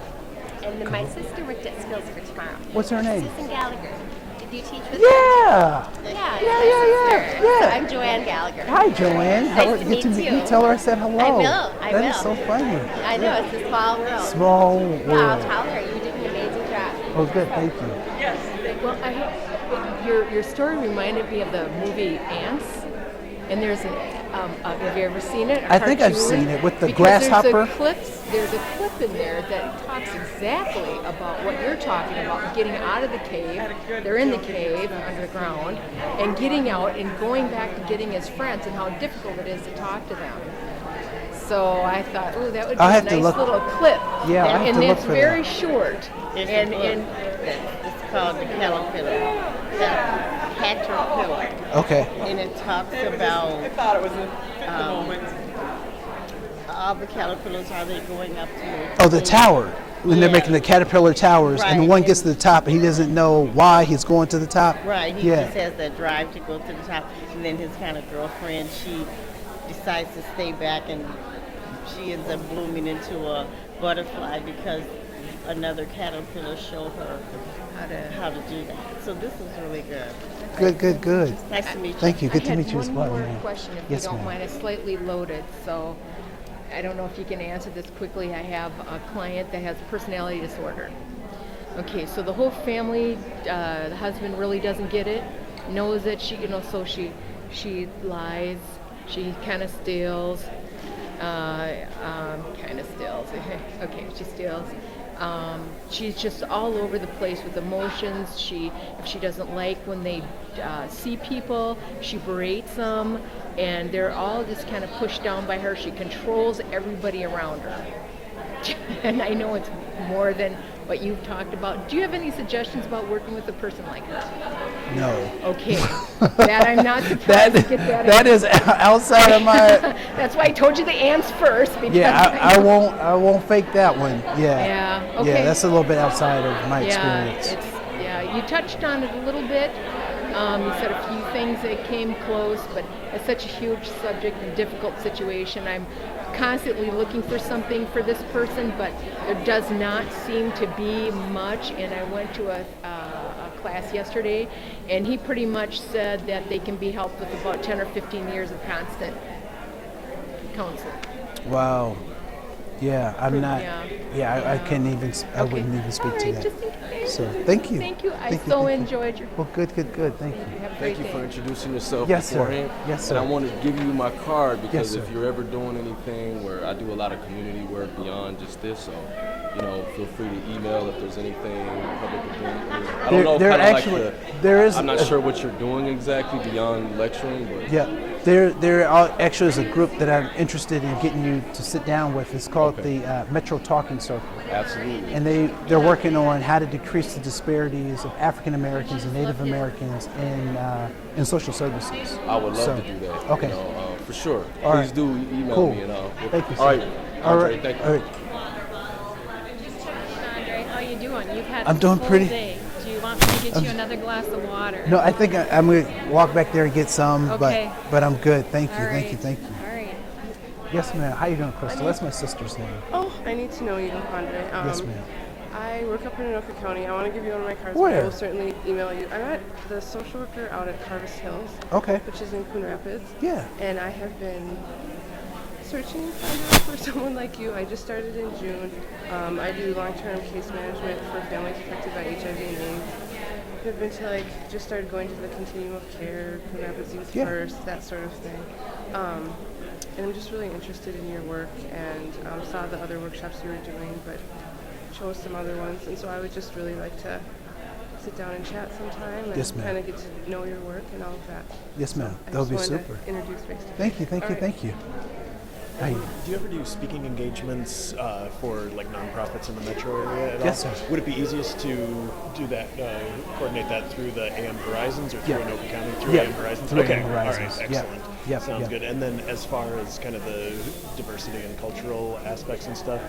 S2: And then my sister worked at Skills for Tomorrow.
S1: What's her name?
S2: Susan Gallagher. Did you teach with her?
S1: Yeah.
S2: Yeah,
S1: Yeah.
S2: So I'm Joanne Gallagher.
S1: Hi, Joanne.
S2: Nice to
S1: Good
S2: meet
S1: to meet
S2: you.
S1: you. Tell her I said hello.
S2: I will. I
S1: That
S2: will.
S1: is so funny.
S2: I know, it's a small world.
S1: Small
S2: Yeah, I'll
S1: world.
S2: tell her. You did an amazing job.
S1: Oh, good. Thank you.
S6: Well, your story reminded me of the movie Ants, and there's have you ever seen it? A
S1: I think I've
S6: cartoon?
S1: seen it with the
S6: Because
S1: grasshopper.
S6: There's a clip in there that talks exactly about what you're talking about, getting out of the cave. They're in the cave underground, and getting out and going back to getting his friends, and how difficult it is to talk to them. So I thought, oh, that would be
S1: I'll
S6: a
S1: have to
S6: nice
S1: look-
S6: little clip.
S1: Yeah, I'll have
S6: and
S1: to look
S6: it's
S1: for
S6: very
S1: that.
S6: short.
S10: It's called the Caterpillar.
S1: Okay.
S10: And it talks about
S8: I thought it was a moment.
S10: all the caterpillars, how they're going up to.
S1: Oh, the tower. When they're
S10: Yeah.
S1: making the caterpillar towers, and
S10: Right.
S1: one gets to the top, and he doesn't know why he's going to the top.
S10: Right, he
S1: Yeah.
S10: just has that drive to go to the top. And then his kind of girlfriend, she decides to stay back, and she ends up blooming into a butterfly because another caterpillar showed her how to do that. So this is really good.
S1: Good.
S10: Nice to meet you.
S1: Thank you. Good to
S6: I had
S1: meet you as well.
S6: one more
S1: ma'am.
S6: question, if
S1: Yes,
S6: you don't
S1: ma'am.
S6: mind. It's slightly loaded, so I don't know if you can answer this quickly. I have a client that has personality disorder. Okay, so the whole family, the husband really doesn't get it, knows that she, so she lies, she kind of steals, okay, she steals. She's just all over the place with emotions. If she doesn't like when they see people, she berates them, and they're all just kind of pushed down by her. She controls everybody around her. And I know it's more than what you've talked about. Do you have any suggestions about working with a person like her?
S1: No.
S6: Okay, that I'm not surprised to get that.
S1: That is outside of my.
S6: That's why I told you the ants first. Because
S1: Yeah, I won't fake that one. Yeah.
S6: Yeah, okay.
S1: Yeah, that's a little bit outside of my experience.
S6: You touched on it a little bit. You said a few things that came close, but it's such a huge subject and difficult situation. I'm constantly looking for something for this person, but there does not seem to be much. And I went to a class yesterday, and he pretty much said that they can be helped with about 10 or 15 years of constant counseling.
S1: Wow. Yeah, I'm not.
S6: Yeah.
S1: Yeah, I can't even. I
S6: Okay.
S1: wouldn't even speak
S6: All
S1: to
S6: right,
S1: that.
S6: just in case.
S1: So thank you.
S6: Thank you. I
S1: Thank you,
S6: so
S1: thank you.
S6: enjoyed your.
S1: Well, good. Thank you.
S6: Have a
S11: Thank
S6: great
S11: you
S6: day.
S11: for introducing yourself
S1: Yes, sir.
S11: beforehand.
S1: Yes, sir.
S11: And I want to give you my card because
S1: Yes,
S11: if
S1: sir.
S11: you're ever doing anything where I do a lot of community work beyond just this, so feel free to email if there's anything public event. I don't know,
S1: There
S11: kind of
S1: actually-
S11: like
S1: there is
S11: I'm not
S1: a-
S11: sure what you're doing exactly beyond lecturing, but
S1: Yeah. Actually is a group that I'm interested in getting you to sit down with. It's called the Metro Talking Circle.
S11: Absolutely.
S1: And they're working on how to decrease the disparities of African Americans and Native Americans in social services.
S11: I would love to do that.
S1: Okay.
S11: You know, for sure.
S1: All
S11: Please
S1: right.
S11: do email
S1: Cool.
S11: me and
S1: Thank you,
S11: all right.
S1: sir.
S11: Andre, thank you.
S1: All right.
S12: Andre, how you doing? You've had
S1: I'm
S12: a
S1: doing
S12: full
S1: pretty-
S12: day. Do you want me to get you another glass of water?
S1: No, I think I'm going to walk back there and get some,
S12: Okay.
S1: but I'm good. Thank you,
S12: All
S1: thank you,
S12: right.
S1: thank you.
S12: All right.
S1: Yes, ma'am. How you doing, Crystal? That's my sister's name.
S7: Oh, I need to know you, Andre.
S1: Yes, ma'am.
S7: I work up in Anoka County. I want to give you one of my cards,
S1: Where?
S7: but I will certainly email you. I'm at the social worker out at Harvest Hills,
S1: Okay.
S7: which is in Coon Rapids.
S1: Yeah.
S7: And I have been searching for someone like you. I just started in June. I do long-term case management for families affected by HIV and AIDS. I've been to just started going to the continuum of care, Coon Rapids Youth
S1: Yeah.
S7: First, that sort of thing. And I'm just really interested in your work and saw the other workshops you were doing, but chose some other ones. And so I would just really like to sit down and chat sometime and
S1: Yes, ma'am.
S7: kind of get to know your work and all of that.
S1: Yes, ma'am.
S7: I
S1: That would be
S7: just wanted
S1: super.
S7: to introduce face to face.
S1: Thank you, thank
S7: All
S1: you,
S7: right.
S1: thank you. Hi.
S13: Do you ever do speaking engagements for nonprofits in the metro area at all?
S1: Yes, sir.
S13: Would it be easiest to do that, coordinate that through the AM Horizons or through
S1: Yeah.
S13: Anoka County through
S1: Yeah,
S13: AM Horizons?
S1: through
S13: Okay,
S1: AM Horizons.
S13: all right,
S1: Yep.
S13: excellent.
S1: Yep,
S13: Sounds
S1: yep.
S13: good. And then as far as kind of the diversity and cultural aspects and stuff,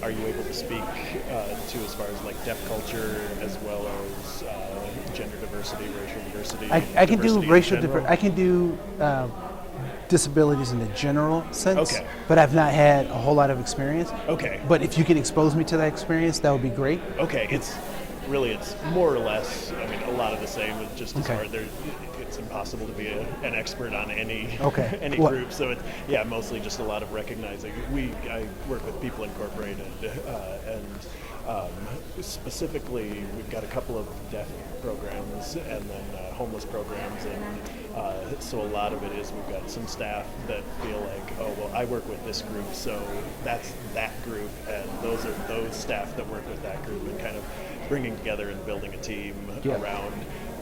S13: are you able to speak to as far as deaf culture as well as gender diversity, racial diversity?
S1: I can do
S13: diversity in
S1: racial
S13: general?
S1: I can do disabilities in the general sense,
S13: Okay.
S1: but I've not had a whole lot of experience.
S13: Okay.
S1: But if you can expose me to that experience, that would be great.
S13: Okay, it's more or less, I mean, a lot of the same. It's just as
S1: Okay.
S13: hard. It's impossible to be an expert on any
S1: Okay.
S13: any
S1: Well-
S13: group. So it's mostly just a lot of recognizing. I work with People Incorporated, and specifically we've got a couple of deaf programs and then homeless programs, and so a lot of it is we've got some staff that feel like, oh well, I work with this group, so that's that group, and those are those staff that work with that group, and kind of bringing together and building a team
S1: Yeah.
S13: around.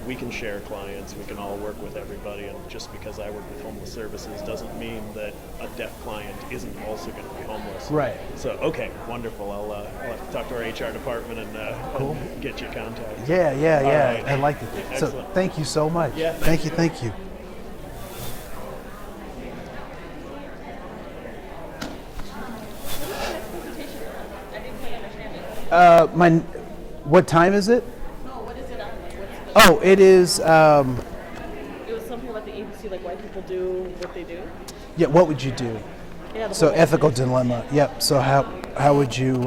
S13: We can share clients, we can all work with everybody, and just because I work with homeless services doesn't mean that a deaf client isn't also going to be homeless.
S1: Right.
S13: So, okay, wonderful. I'll have to talk to our HR department
S1: Cool.
S13: and get you contact.
S1: Yeah,
S13: All right.
S1: I like it. So
S13: Excellent.
S1: thank you so much.
S13: Yeah,
S1: thank you, thank you. What time is it?
S6: No, what is it on?
S1: Oh, it is.
S6: It was something about the agency, like why people do what they do.
S1: Yeah, what would you do?
S6: Yeah, the
S1: So
S6: whole-
S1: ethical dilemma. Yep. So how would you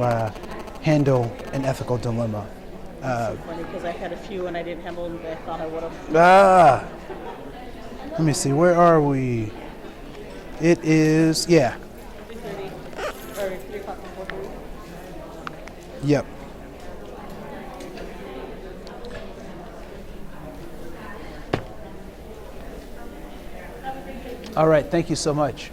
S1: handle an ethical dilemma?
S6: so funny because I had a few and I didn't handle them, but I thought I would have.
S1: Let me see. Where are we? It is. Yeah.
S6: 3:30 or 3 o'clock to 4:30.
S1: Yep. All right. Thank you so much.